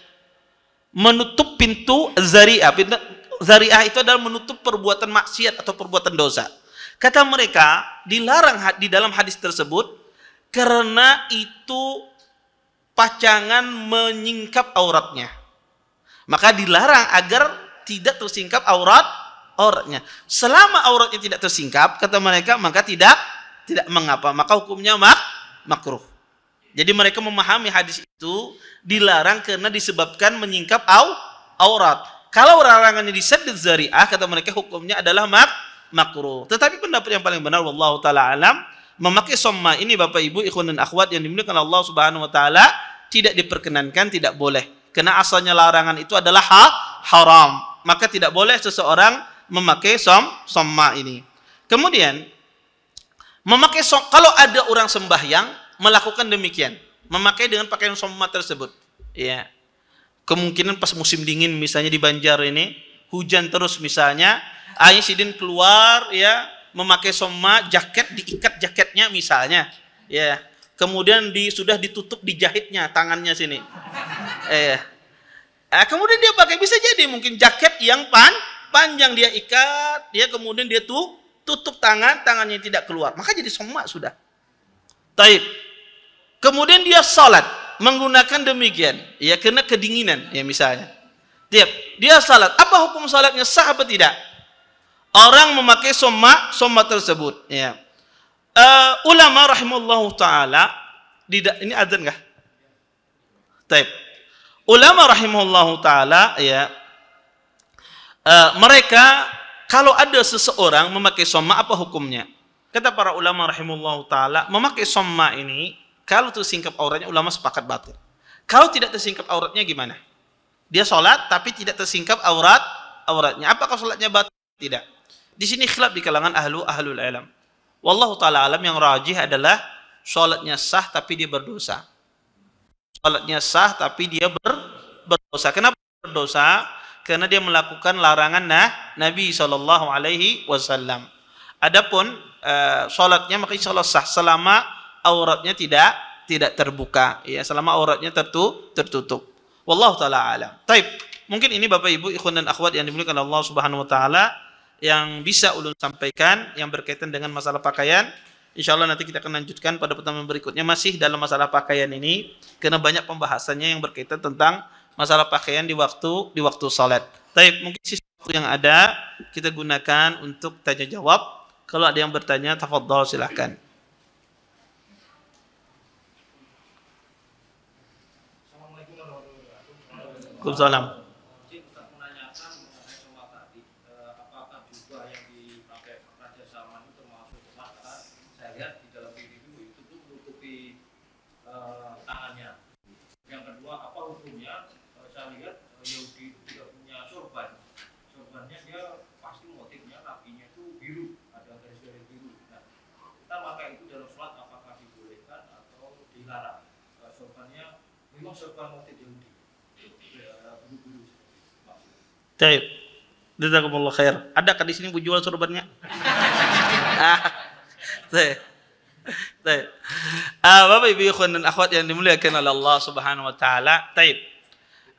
menutup pintu zari'ah. Zari'ah itu adalah menutup perbuatan maksiat atau perbuatan dosa. Kata mereka dilarang di dalam hadis tersebut karena itu pacangan menyingkap auratnya, maka dilarang agar tidak tersingkap auratnya. Selama auratnya tidak tersingkap, kata mereka, maka tidak mengapa, maka hukumnya makruh. Jadi mereka memahami hadis itu dilarang karena disebabkan menyingkap aurat. Kalau larangannya di sadd zari'ah, kata mereka hukumnya adalah makruh. Tetapi pendapat yang paling benar, wallahu taala alam, memakai somma ini Bapak Ibu, ikhwan dan akhwat yang dimuliakan Allah Subhanahu wa taala, tidak diperkenankan, tidak boleh. Karena asalnya larangan itu adalah haram. Maka tidak boleh seseorang memakai somma ini. Kemudian memakai kalau ada orang sembahyang melakukan demikian, memakai dengan pakaian somma tersebut, ya. Kemungkinan pas musim dingin misalnya di Banjar ini, hujan terus misalnya, Ayah Sidin keluar, ya, memakai somma, jaket diikat jaketnya misalnya, ya. Kemudian sudah ditutup dijahitnya tangannya sini. Kemudian dia pakai, bisa jadi mungkin jaket yang panjang dia ikat, dia kemudian dia tutup tangannya tidak keluar, maka jadi somma sudah. Taib. Kemudian dia salat menggunakan demikian, ya, karena kedinginan, ya misalnya. Dia salat, apa hukum salatnya, sah apa tidak? Orang memakai somma tersebut, ya. Ulama rahimahullahu taala, ini adzan kah? Taib. Ulama rahimahullahu taala, ya, mereka kalau ada seseorang memakai somma, apa hukumnya? Kata para ulama rahimahullahu taala, memakai somma ini kalau tersingkap auratnya, ulama sepakat batil. Kalau tidak tersingkap auratnya gimana? Dia sholat tapi tidak tersingkap auratnya. Apakah sholatnya batil? Tidak. Di sini khilaf di kalangan ahlul ilm. Wallahu taala alam, yang rajih adalah sholatnya sah tapi dia berdosa. Sholatnya sah tapi dia berdosa. Kenapa berdosa? Karena dia melakukan larangan Nabi SAW. Adapun sholatnya maka insya Allah sah selama auratnya tidak terbuka, ya, selama auratnya tertutup. Wallahu taala alam. Taib. Mungkin ini Bapak Ibu, ikhwan dan akhwat yang dimuliakan Allah Subhanahu wa taala, yang bisa ulun sampaikan yang berkaitan dengan masalah pakaian. Insyaallah nanti kita akan lanjutkan pada pertemuan berikutnya masih dalam masalah pakaian ini, karena banyak pembahasannya yang berkaitan tentang masalah pakaian di waktu salat. Taib. Mungkin sisa waktu yang ada kita gunakan untuk tanya jawab. Kalau ada yang bertanya, tafadhol, silahkan. Waalaikumsalam. Kita menanyakan mengenai somma tadi, apakah juga yang dipakai Raja Salman itu termasuk karena saya lihat di dalam video itu tuh menutupi tangannya. Yang kedua, apa hukumnya? Saya lihat Yahudi itu tidak punya sorban. Sorbannya dia pasti motifnya nabinya itu biru, ada garis-garis biru. Nah, kita pakai itu dalam sholat, apakah dibolehkan atau dilarang? Sorbannya memang sorban motif Yahudi. Baik. Jazakumullah khair. Adakah di sini jual sorbannya? Baik. Baik. Bapak Ibu ikhwan dan akhwat yang dimuliakan oleh Allah Subhanahu wa taala. Baik.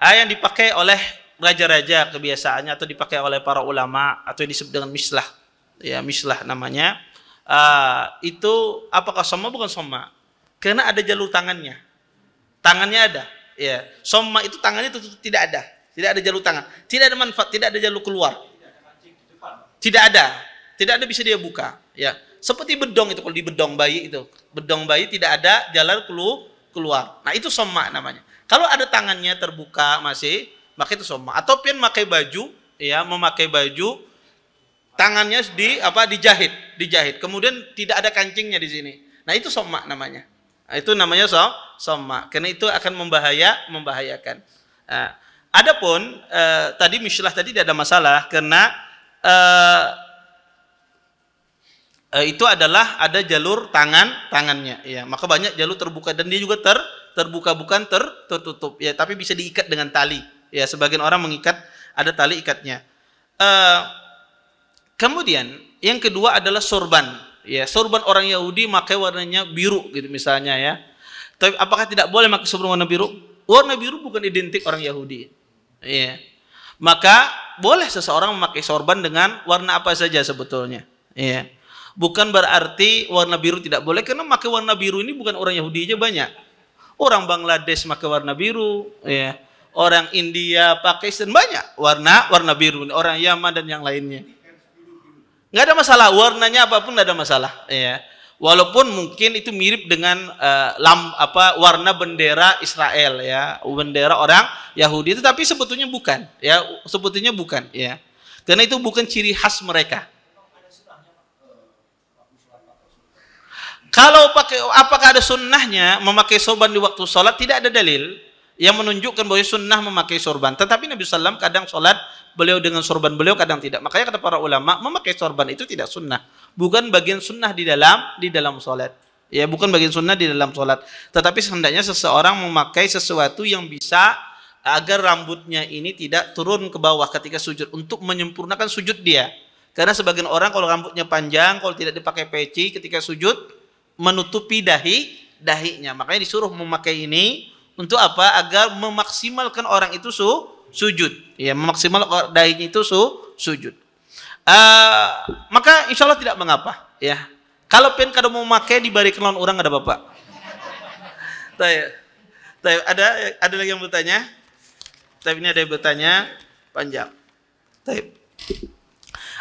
Yang dipakai oleh raja-raja kebiasaannya atau dipakai oleh para ulama atau yang disebut dengan mislah. Ya, mislah namanya. Itu apakah somma? Bukan somma. Karena ada jalur tangannya. Tangannya ada. Ya, somma itu tangannya tidak ada. Tidak ada jalur tangan, tidak ada manfaat, tidak ada jalur keluar, tidak ada bisa dia buka, ya. Seperti bedong itu, kalau di bedong bayi itu, bedong bayi tidak ada jalur keluar. Nah, itu somma namanya. Kalau ada tangannya terbuka masih, maka itu somma. Atau pian memakai baju, ya, memakai baju tangannya dijahit. Kemudian tidak ada kancingnya di sini. Nah, itu somma namanya. Nah, itu namanya somma. Karena itu akan membahayakan. Nah, adapun tadi mislah tadi tidak ada masalah karena itu adalah ada jalur tangannya, ya. Maka banyak jalur terbuka dan dia juga terbuka, bukan tertutup, ya. Tapi bisa diikat dengan tali, ya. Sebagian orang mengikat, ada tali ikatnya. Kemudian yang kedua adalah sorban, ya. Sorban orang Yahudi pakai warnanya biru, gitu misalnya, ya. Tapi apakah tidak boleh pakai sorban warna biru? Warna biru bukan identik orang Yahudi, ya. Maka boleh seseorang memakai sorban dengan warna apa saja sebetulnya, ya. Bukan berarti warna biru tidak boleh, karena pakai warna biru ini bukan orang Yahudi aja, banyak. Orang Bangladesh pakai warna biru, ya. Orang India, Pakistan banyak warna biru. Orang Yaman dan yang lainnya. Nggak ada masalah, warnanya apapun nggak ada masalah, ya. Walaupun mungkin itu mirip dengan warna bendera Israel, ya, bendera orang Yahudi, tetapi sebetulnya bukan, ya. Sebetulnya bukan, ya. Karena itu bukan ciri khas mereka. Kalau apakah ada sunnahnya memakai sorban di waktu sholat? Tidak ada dalil yang menunjukkan bahwa sunnah memakai sorban. Tetapi Nabi SAW kadang sholat beliau dengan sorban beliau, kadang tidak. Makanya kata para ulama, memakai sorban itu tidak sunnah, bukan bagian sunnah di dalam sholat. Ya, bukan bagian sunnah di dalam sholat. Tetapi hendaknya seseorang memakai sesuatu yang bisa agar rambutnya ini tidak turun ke bawah ketika sujud, untuk menyempurnakan sujud dia. Karena sebagian orang kalau rambutnya panjang, kalau tidak dipakai peci ketika sujud, menutupi dahinya. Makanya disuruh memakai ini untuk apa? Agar memaksimalkan orang itu sujud, ya, memaksimal dahinya itu sujud. Maka insya Allah tidak mengapa, ya. Kalau mau memakai dibarikan lawan orang ada bapak. Ada lagi yang bertanya? Tapi ini ada yang bertanya panjang.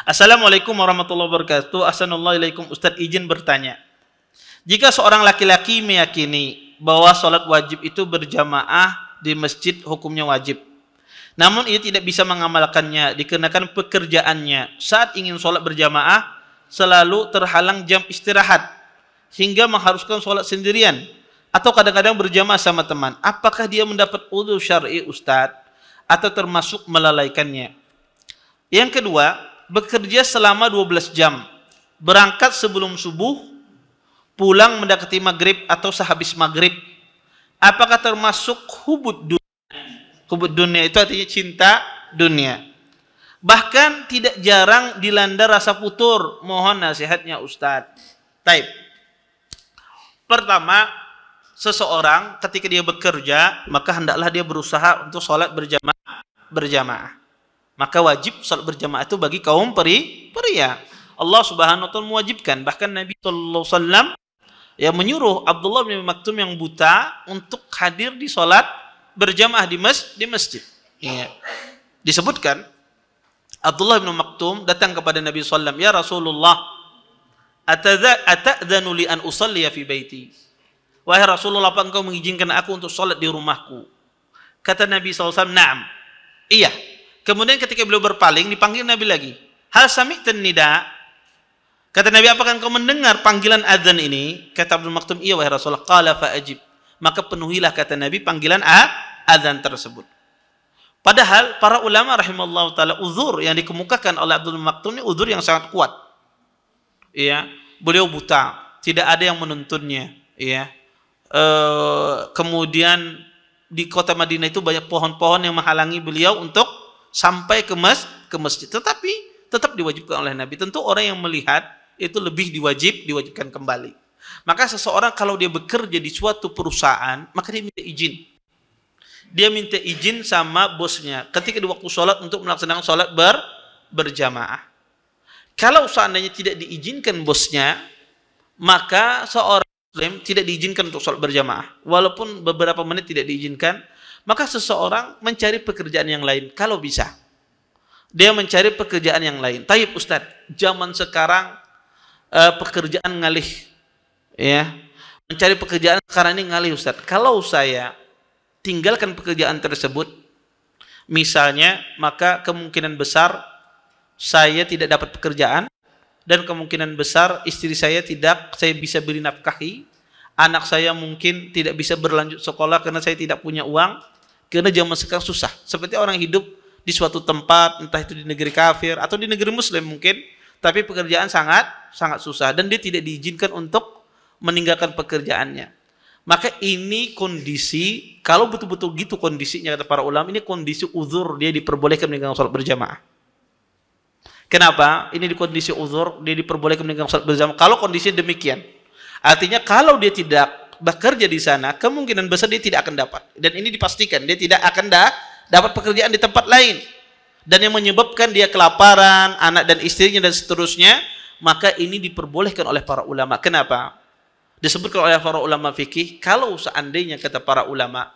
Assalamualaikum warahmatullahi wabarakatuh. Assalamualaikum Ustadz, izin bertanya. Jika seorang laki-laki meyakini bahwa sholat wajib itu berjamaah di masjid hukumnya wajib, namun ia tidak bisa mengamalkannya dikarenakan pekerjaannya, saat ingin sholat berjamaah selalu terhalang jam istirahat hingga mengharuskan sholat sendirian atau kadang-kadang berjamaah sama teman, apakah dia mendapat udhur syar'i Ustadz atau termasuk melalaikannya? Yang kedua, bekerja selama 12 jam, berangkat sebelum subuh, pulang mendekati maghrib atau sehabis maghrib, apakah termasuk hubud dunia? Hubud dunia itu artinya cinta dunia. Bahkan tidak jarang dilanda rasa futur. Mohon nasihatnya Ustadz. Pertama, seseorang ketika dia bekerja, maka hendaklah dia berusaha untuk sholat berjamaah. Maka wajib sholat berjamaah itu bagi kaum pria. Allah Subhanahu wa taala mewajibkan. Bahkan Nabi sallallahu alaihi wasallam yang menyuruh Abdullah bin Maktum yang buta untuk hadir di sholat berjamaah di masjid. Ya. Disebutkan Abdullah bin Maktum datang kepada Nabi SAW, ya Rasulullah, ata'dzanu li an usalliya fi baiti? Wahai Rasulullah, apa engkau mengizinkan aku untuk sholat di rumahku? Kata Nabi SAW, na'am, iya. Kemudian ketika beliau berpaling, dipanggil Nabi lagi, hal sami'tan nida? Kata Nabi, apakah engkau mendengar panggilan azan ini? Kata Abdul Maktum, iya wahai Rasulullah. Qala fa'ajib. Maka penuhilah, kata Nabi, panggilan azan tersebut. Padahal para ulama rahimallahu taala, uzur yang dikemukakan oleh Abdul Maktum ini uzur yang sangat kuat. Ya, beliau buta, tidak ada yang menuntunnya, ya. Kemudian di kota Madinah itu banyak pohon-pohon yang menghalangi beliau untuk sampai ke masjid. Tetapi tetap diwajibkan oleh Nabi. Tentu orang yang melihat itu lebih diwajibkan kembali. Maka seseorang kalau dia bekerja di suatu perusahaan, maka dia minta izin. Dia minta izin sama bosnya ketika di waktu sholat untuk melaksanakan sholat berjamaah. Kalau seandainya tidak diizinkan bosnya, maka seorang Muslim tidak diizinkan untuk sholat berjamaah. Walaupun beberapa menit tidak diizinkan, maka seseorang mencari pekerjaan yang lain kalau bisa. Dia mencari pekerjaan yang lain. Taib Ustadz, zaman sekarang pekerjaan ngalih, ya, mencari pekerjaan sekarang ini ngalih Ustaz. Kalau saya tinggalkan pekerjaan tersebut, misalnya, maka kemungkinan besar saya tidak dapat pekerjaan, dan kemungkinan besar istri saya saya bisa beri nafkahi, anak saya mungkin tidak bisa berlanjut sekolah karena saya tidak punya uang, karena zaman sekarang susah. Seperti orang hidup di suatu tempat, entah itu di negeri kafir atau di negeri muslim mungkin, tapi pekerjaan sangat susah dan dia tidak diizinkan untuk meninggalkan pekerjaannya. Maka ini kondisi, kalau betul-betul gitu kondisinya kata para ulama, ini kondisi uzur, dia diperbolehkan meninggalkan sholat berjamaah. Kenapa? Ini di kondisi uzur, dia diperbolehkan meninggalkan sholat berjamaah. Kalau kondisinya demikian, artinya kalau dia tidak bekerja di sana, kemungkinan besar dia tidak akan dapat. Dan ini dipastikan, dia tidak akan dapat pekerjaan di tempat lain. Dan yang menyebabkan dia kelaparan, anak dan istrinya dan seterusnya, maka ini diperbolehkan oleh para ulama. Kenapa? Disebutkan oleh para ulama fikih, kalau seandainya kata para ulama,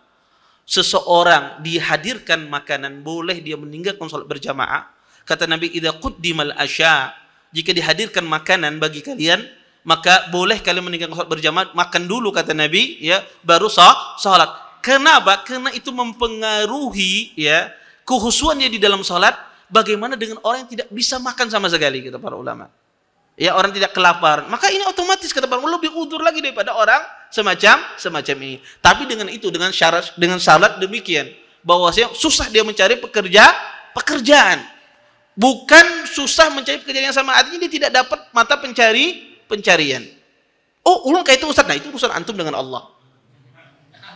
seseorang dihadirkan makanan, boleh dia meninggalkan sholat berjamaah. Kata Nabi, idza quddimal asya, jika dihadirkan makanan bagi kalian, maka boleh kalian meninggalkan sholat berjamaah, makan dulu kata Nabi, ya, baru sholat. Kenapa? Karena itu mempengaruhi, ya, kekhusyuannya di dalam sholat. Bagaimana dengan orang yang tidak bisa makan sama sekali, kata para ulama. Ya, orang tidak kelaparan, maka ini otomatis kata para ulama lebih udzur lagi daripada orang semacam ini. Tapi dengan itu, dengan syarat demikian, bahwasanya susah dia mencari pekerjaan. Bukan susah mencari pekerjaan yang sama, artinya dia tidak dapat mata pencarian. Oh, ulun kayak itu Ustaz. Nah, itu urusan antum dengan Allah.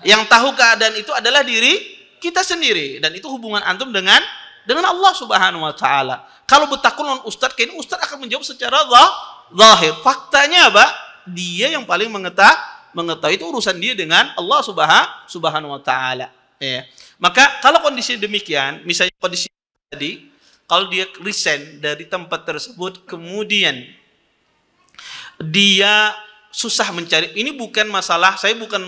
Yang tahu keadaan itu adalah diri kita sendiri, dan itu hubungan antum dengan Allah Subhanahu wa taala. Kalau bertakun dengan Ustaz, kayaknya Ustaz akan menjawab secara zahir. Faktanya apa? Dia yang paling mengetahui, itu urusan dia dengan Allah Subhanahu wa taala. Ya. Maka kalau kondisi demikian, misalnya kondisi tadi, kalau dia resign dari tempat tersebut, kemudian dia susah mencari, ini bukan masalah, saya bukan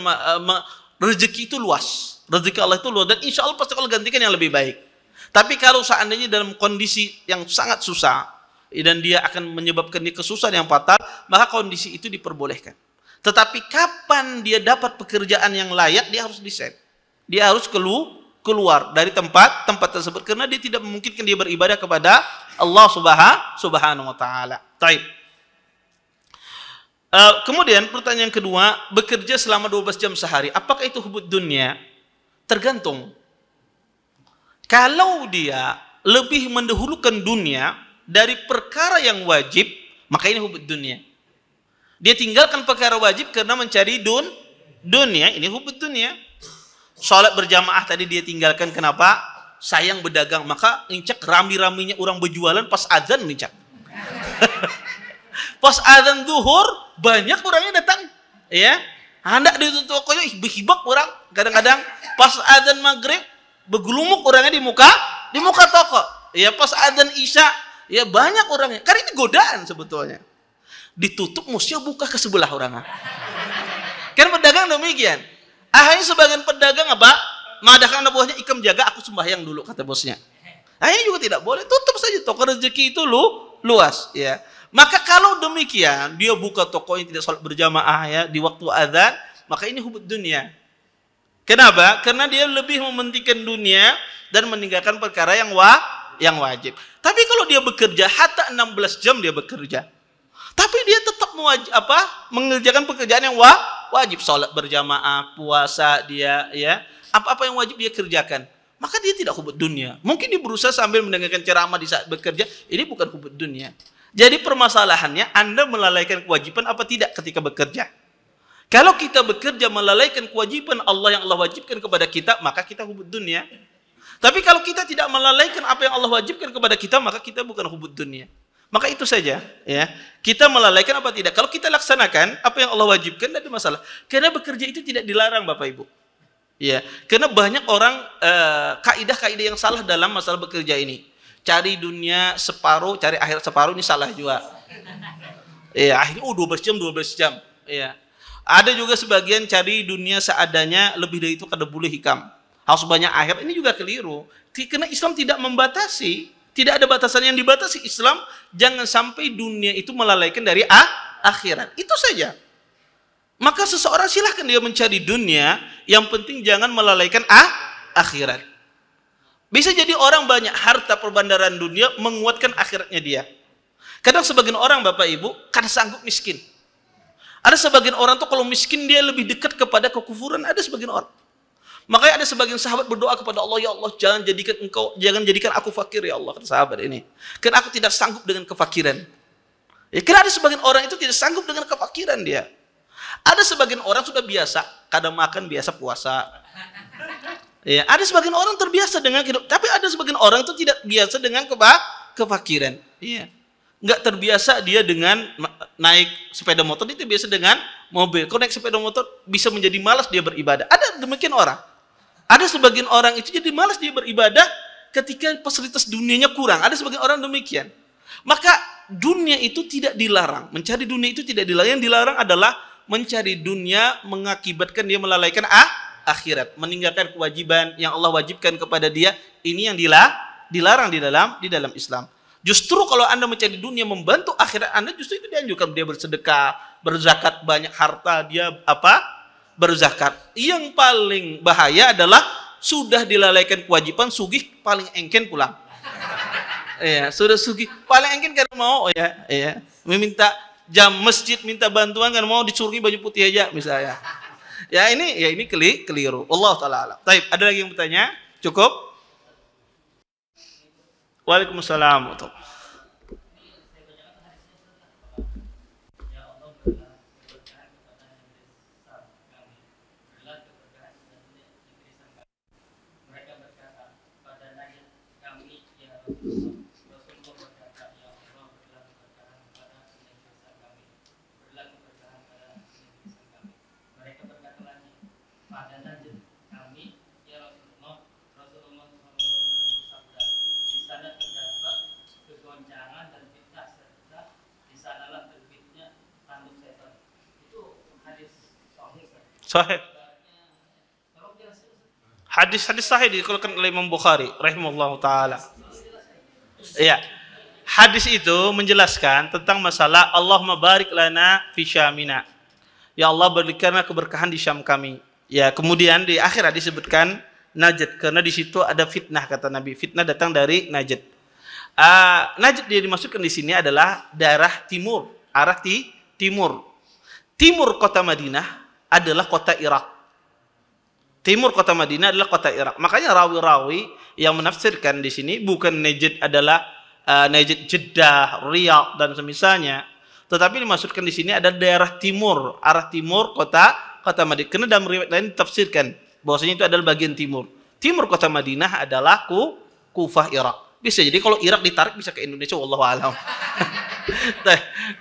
rezeki itu luas, rezeki Allah itu luas, dan insya Allah pasti Allah gantikan yang lebih baik. Tapi kalau seandainya dalam kondisi yang sangat susah dan dia akan menyebabkan dia kesusahan yang fatal, maka kondisi itu diperbolehkan. Tetapi kapan dia dapat pekerjaan yang layak, dia harus resign. Dia harus keluar dari tempat tersebut, karena dia tidak memungkinkan dia beribadah kepada Allah Subhanahu wa taala. Baik. Kemudian pertanyaan kedua, bekerja selama 12 jam sehari, apakah itu hubud dunia? Tergantung. Kalau dia lebih mendahulukan dunia dari perkara yang wajib, maka ini hubud dunia. Dia tinggalkan perkara wajib karena mencari dunia, ini hubud dunia. Salat berjamaah tadi dia tinggalkan, kenapa? Sayang berdagang, maka incak rami-raminya orang berjualan pas azan incak. Pas azan zuhur banyak orangnya datang, ya. Hendak di tokonya hibak orang, kadang-kadang pas azan maghrib bergelumuk orangnya di muka toko. Ya, pas adzan isya, ya banyak orangnya. Karena ini godaan sebetulnya. Ditutup mestinya buka ke sebelah orang. Kan pedagang demikian. Akhirnya sebagian pedagang apa? Mengadakan anak buahnya, ikam jaga, aku sembahyang dulu, kata bosnya. Akhirnya juga tidak boleh, tutup saja toko, rezeki itu luas, ya. Maka kalau demikian, dia buka toko yang tidak sholat berjamaah, ya, di waktu adzan, maka ini hubud dunia. Kenapa? Karena dia lebih mementingkan dunia dan meninggalkan perkara yang wajib. Tapi kalau dia bekerja hatta 16 jam dia bekerja, tapi dia tetap mengerjakan pekerjaan yang wajib, salat berjamaah, puasa dia, ya, apa-apa yang wajib dia kerjakan, maka dia tidak hubud dunia. Mungkin dia berusaha sambil mendengarkan ceramah di saat bekerja, ini bukan hubud dunia. Jadi permasalahannya, Anda melalaikan kewajiban apa tidak ketika bekerja? Kalau kita bekerja melalaikan kewajiban Allah yang Allah wajibkan kepada kita, maka kita hubud dunia. Tapi kalau kita tidak melalaikan apa yang Allah wajibkan kepada kita, maka kita bukan hubud dunia. Maka itu saja, ya. Kita melalaikan apa tidak? Kalau kita laksanakan apa yang Allah wajibkan, tidak ada masalah. Karena bekerja itu tidak dilarang, Bapak Ibu. Ya, karena banyak orang kaidah-kaidah yang salah dalam masalah bekerja ini. Cari dunia separuh, cari akhirat separuh, ini salah juga. Ya, akhirnya 12 jam. Ya. Ada juga sebagian cari dunia seadanya, lebih dari itu kada boleh hikam. Harus banyak akhir, ini juga keliru. Karena Islam tidak membatasi, tidak ada batasan yang dibatasi Islam. Jangan sampai dunia itu melalaikan dari akhirat. Itu saja. Maka seseorang silahkan dia mencari dunia, yang penting jangan melalaikan akhirat. Bisa jadi orang banyak harta perbandaran dunia menguatkan akhiratnya dia. Kadang sebagian orang Bapak Ibu karena sanggup miskin. Ada sebagian orang tuh kalau miskin dia lebih dekat kepada kekufuran. Ada sebagian orang. Makanya ada sebagian sahabat berdoa kepada Allah, ya Allah jangan jadikan aku fakir ya Allah, kata sahabat ini. Karena aku tidak sanggup dengan kefakiran. Ya, karena ada sebagian orang itu tidak sanggup dengan kefakiran dia. Ada sebagian orang sudah biasa, kadang makan biasa puasa. Ya, ada sebagian orang terbiasa dengan hidup, tapi ada sebagian orang itu tidak biasa dengan kefakiran. Iya. Nggak terbiasa dia dengan naik sepeda motor, dia biasa dengan mobil. Kalau naik sepeda motor bisa menjadi malas dia beribadah. Ada demikian orang. Ada sebagian orang itu jadi malas dia beribadah ketika fasilitas dunianya kurang. Ada sebagian orang demikian. Maka dunia itu tidak dilarang. Mencari dunia itu tidak dilarang. Yang dilarang adalah mencari dunia mengakibatkan dia melalaikan akhirat, meninggalkan kewajiban yang Allah wajibkan kepada dia. Ini yang dilarang di dalam Islam. Justru kalau Anda mencari dunia membantu akhirat Anda, justru itu dianjurkan dia bersedekah, berzakat, banyak harta dia berzakat. Yang paling bahaya adalah sudah dilalaikan kewajiban, sugih paling engken pulang. Ya, sudah sugih paling engken karena mau ya, meminta jam masjid, minta bantuan kan mau disuruhi baju putih aja misalnya. Ya ini keliru. Allah taala alam. Baik, ada lagi yang bertanya? Cukup? Waalaikumsalam. Sahih. Hadis sahih dikeluarkan oleh Imam Bukhari rahimahullahu taala. Iya. Hadis itu menjelaskan tentang masalah Allahumma barik lana fi syamina. Ya Allah berikanlah keberkahan di Syam kami. Ya, kemudian di akhir disebutkan Najd karena di situ ada fitnah kata Nabi. Fitnah datang dari Najd. Najd dia dimaksudkan di sini adalah daerah timur, arah timur. Timur kota Madinah adalah kota Irak. Timur kota Madinah adalah kota Irak. Makanya rawi-rawi yang menafsirkan di sini bukan Najd adalah Najd Jeddah, Riyadh dan semisalnya, tetapi dimaksudkan di sini ada daerah timur, arah timur kota Madinah. Karena dalam riwayat lain ditafsirkan bahwasanya itu adalah bagian timur. Timur kota Madinah adalah Kufah Irak. Bisa jadi kalau Irak ditarik bisa ke Indonesia, wallahu a'lam.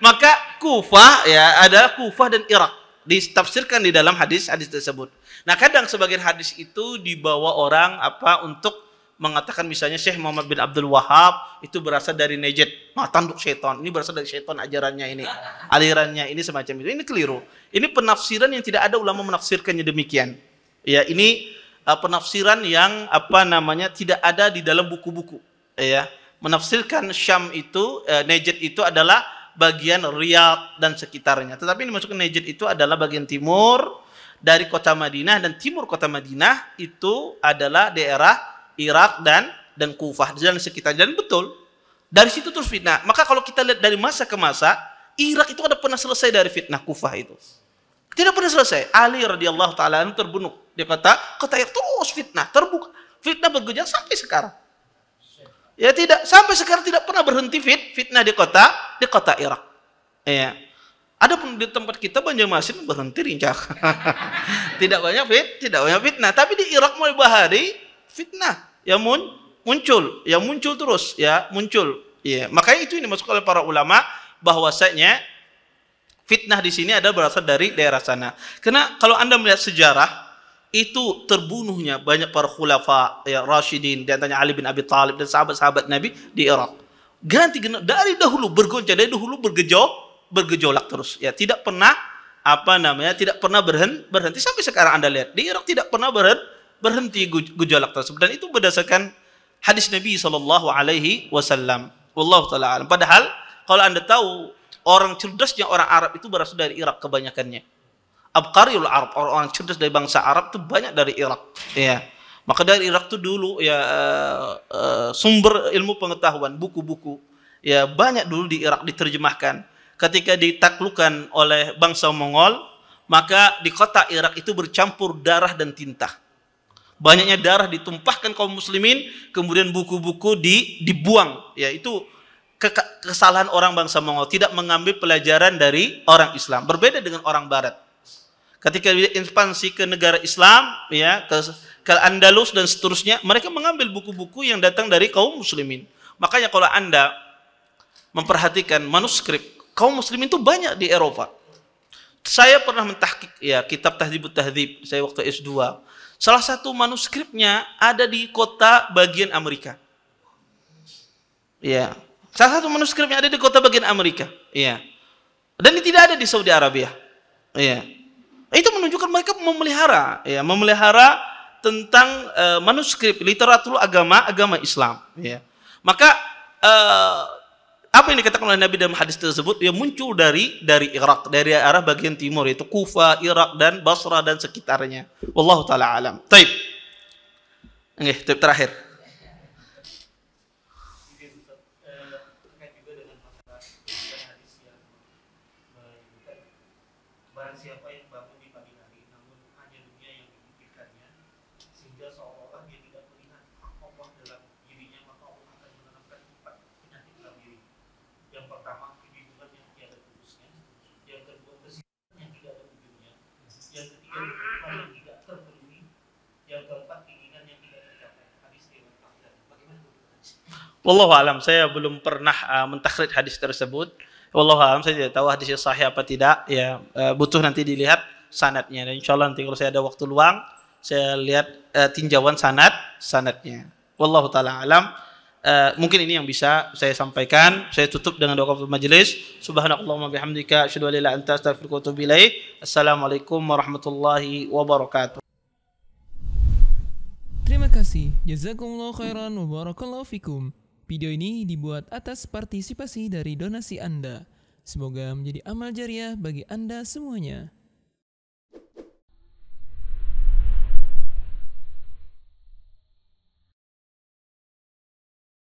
Maka Kufah ya adalah Kufah dan Irak. Ditafsirkan di dalam hadis tersebut. Nah, kadang sebagian hadis itu dibawa orang untuk mengatakan misalnya Syekh Muhammad bin Abdul Wahab itu berasal dari Najd, tanduk syaitan. Ini berasal dari syaitan ajarannya ini, alirannya ini semacam itu. Ini keliru. Ini penafsiran yang tidak ada ulama menafsirkannya demikian. Ya, ini penafsiran yang tidak ada di dalam buku-buku. Ya, menafsirkan Syam itu Najd itu adalah bagian Riyadh dan sekitarnya. Tetapi yang dimasukkan Najd itu adalah bagian timur dari kota Madinah, dan timur kota Madinah itu adalah daerah Irak dan Kufah dan sekitarnya. Dan betul, dari situ terus fitnah. Maka kalau kita lihat dari masa ke masa, Irak itu ada pernah selesai dari fitnah Kufah itu. Tidak pernah selesai. Ali radhiyallahu taala terbunuh. Dia kata Irak terus fitnah, terbuka. Fitnah bergejolak sampai sekarang. Ya tidak, sampai sekarang tidak pernah berhenti fitnah di kota Irak. Ya. Ada pun di tempat kita Banjarmasin berhenti rincak. tidak banyak fitnah, tapi di Irak mulai bahari fitnah yang muncul terus ya, muncul. Ya, makanya itu ini masuk oleh para ulama bahwasanya fitnah di sini ada berasal dari daerah sana. Karena kalau Anda melihat sejarah itu terbunuhnya banyak para khulafa ya Rasyidin, di antaranya Ali bin Abi Thalib dan sahabat-sahabat Nabi di Irak. Dari dahulu bergejolak terus ya, tidak pernah tidak pernah berhenti sampai sekarang. Anda lihat di Irak tidak pernah berhenti gejolak tersebut, dan itu berdasarkan hadis Nabi sallallahu alaihi wasallam. Wallahu taala alam. Padahal kalau Anda tahu orang cerdasnya orang Arab itu berasal dari Irak kebanyakannya. abqariul Arab, orang-orang cerdas dari bangsa Arab itu banyak dari Irak. Ya. Maka dari Irak itu dulu ya sumber ilmu pengetahuan, buku-buku ya banyak dulu di Irak diterjemahkan. Ketika ditaklukkan oleh bangsa Mongol, maka di kota Irak itu bercampur darah dan tinta. Banyaknya darah ditumpahkan kaum muslimin, kemudian buku-buku dibuang. Ya, itu kesalahan orang bangsa Mongol, tidak mengambil pelajaran dari orang Islam. Berbeda dengan orang barat. Ketika ekspansi ke negara Islam, ya, ke Andalus dan seterusnya, mereka mengambil buku-buku yang datang dari kaum muslimin. Makanya kalau Anda memperhatikan manuskrip, kaum muslimin itu banyak di Eropa. Saya pernah mentahqiq ya kitab Tahdzibut Tahdzib, saya waktu S2. Salah satu manuskripnya ada di kota bagian Amerika. Ya. Salah satu manuskripnya ada di kota bagian Amerika. Ya. Dan ini tidak ada di Saudi Arabia. Ya. Itu menunjukkan mereka memelihara tentang manuskrip literatur agama Islam. Ya. Maka apa yang dikatakan oleh Nabi dalam hadis tersebut, dia muncul dari Irak, dari arah bagian timur, yaitu Kufa, Irak dan Basra dan sekitarnya. Wallahu taala alam. Taib. Taib terakhir. Barang siapa yang bangun di pagi hari, namun hanya dunia yang dipikirkannya, sehingga seolah-olah dia tidak melihat Allah dalam dirinya, maka Allah akan menanamkan 4 penyakit dalam diri. Yang pertama, kebingungan yang tiada putusnya. Yang kedua, kesibukan yang tidak ada ujungnya. Yang ketiga, kehidupan yang tidak terpenuhi. Yang keempat, keinginan yang tidak tercapai. Hadis riwayat Ahmad. Bagaimana itu? Wallahu alam, saya belum pernah mentakhrij hadis tersebut. Wallahu a'lam, saya tidak tahu hadisnya sahih apa tidak, ya butuh nanti dilihat sanadnya. Dan insyaallah nanti kalau saya ada waktu luang, saya lihat tinjauan sanadnya. Wallahu taala alam. Mungkin ini yang bisa saya sampaikan. Saya tutup dengan doa kafaratul majelis. Subhanakallahumma bihamdika asyhadu an la ilaha illa anta astaghfiruka wa atubu ilaik. Assalamualaikum warahmatullahi wabarakatuh. Terima kasih. Jazakumullah khairan wa barakallahu fikum. Video ini dibuat atas partisipasi dari donasi Anda. Semoga menjadi amal jariah bagi Anda semuanya.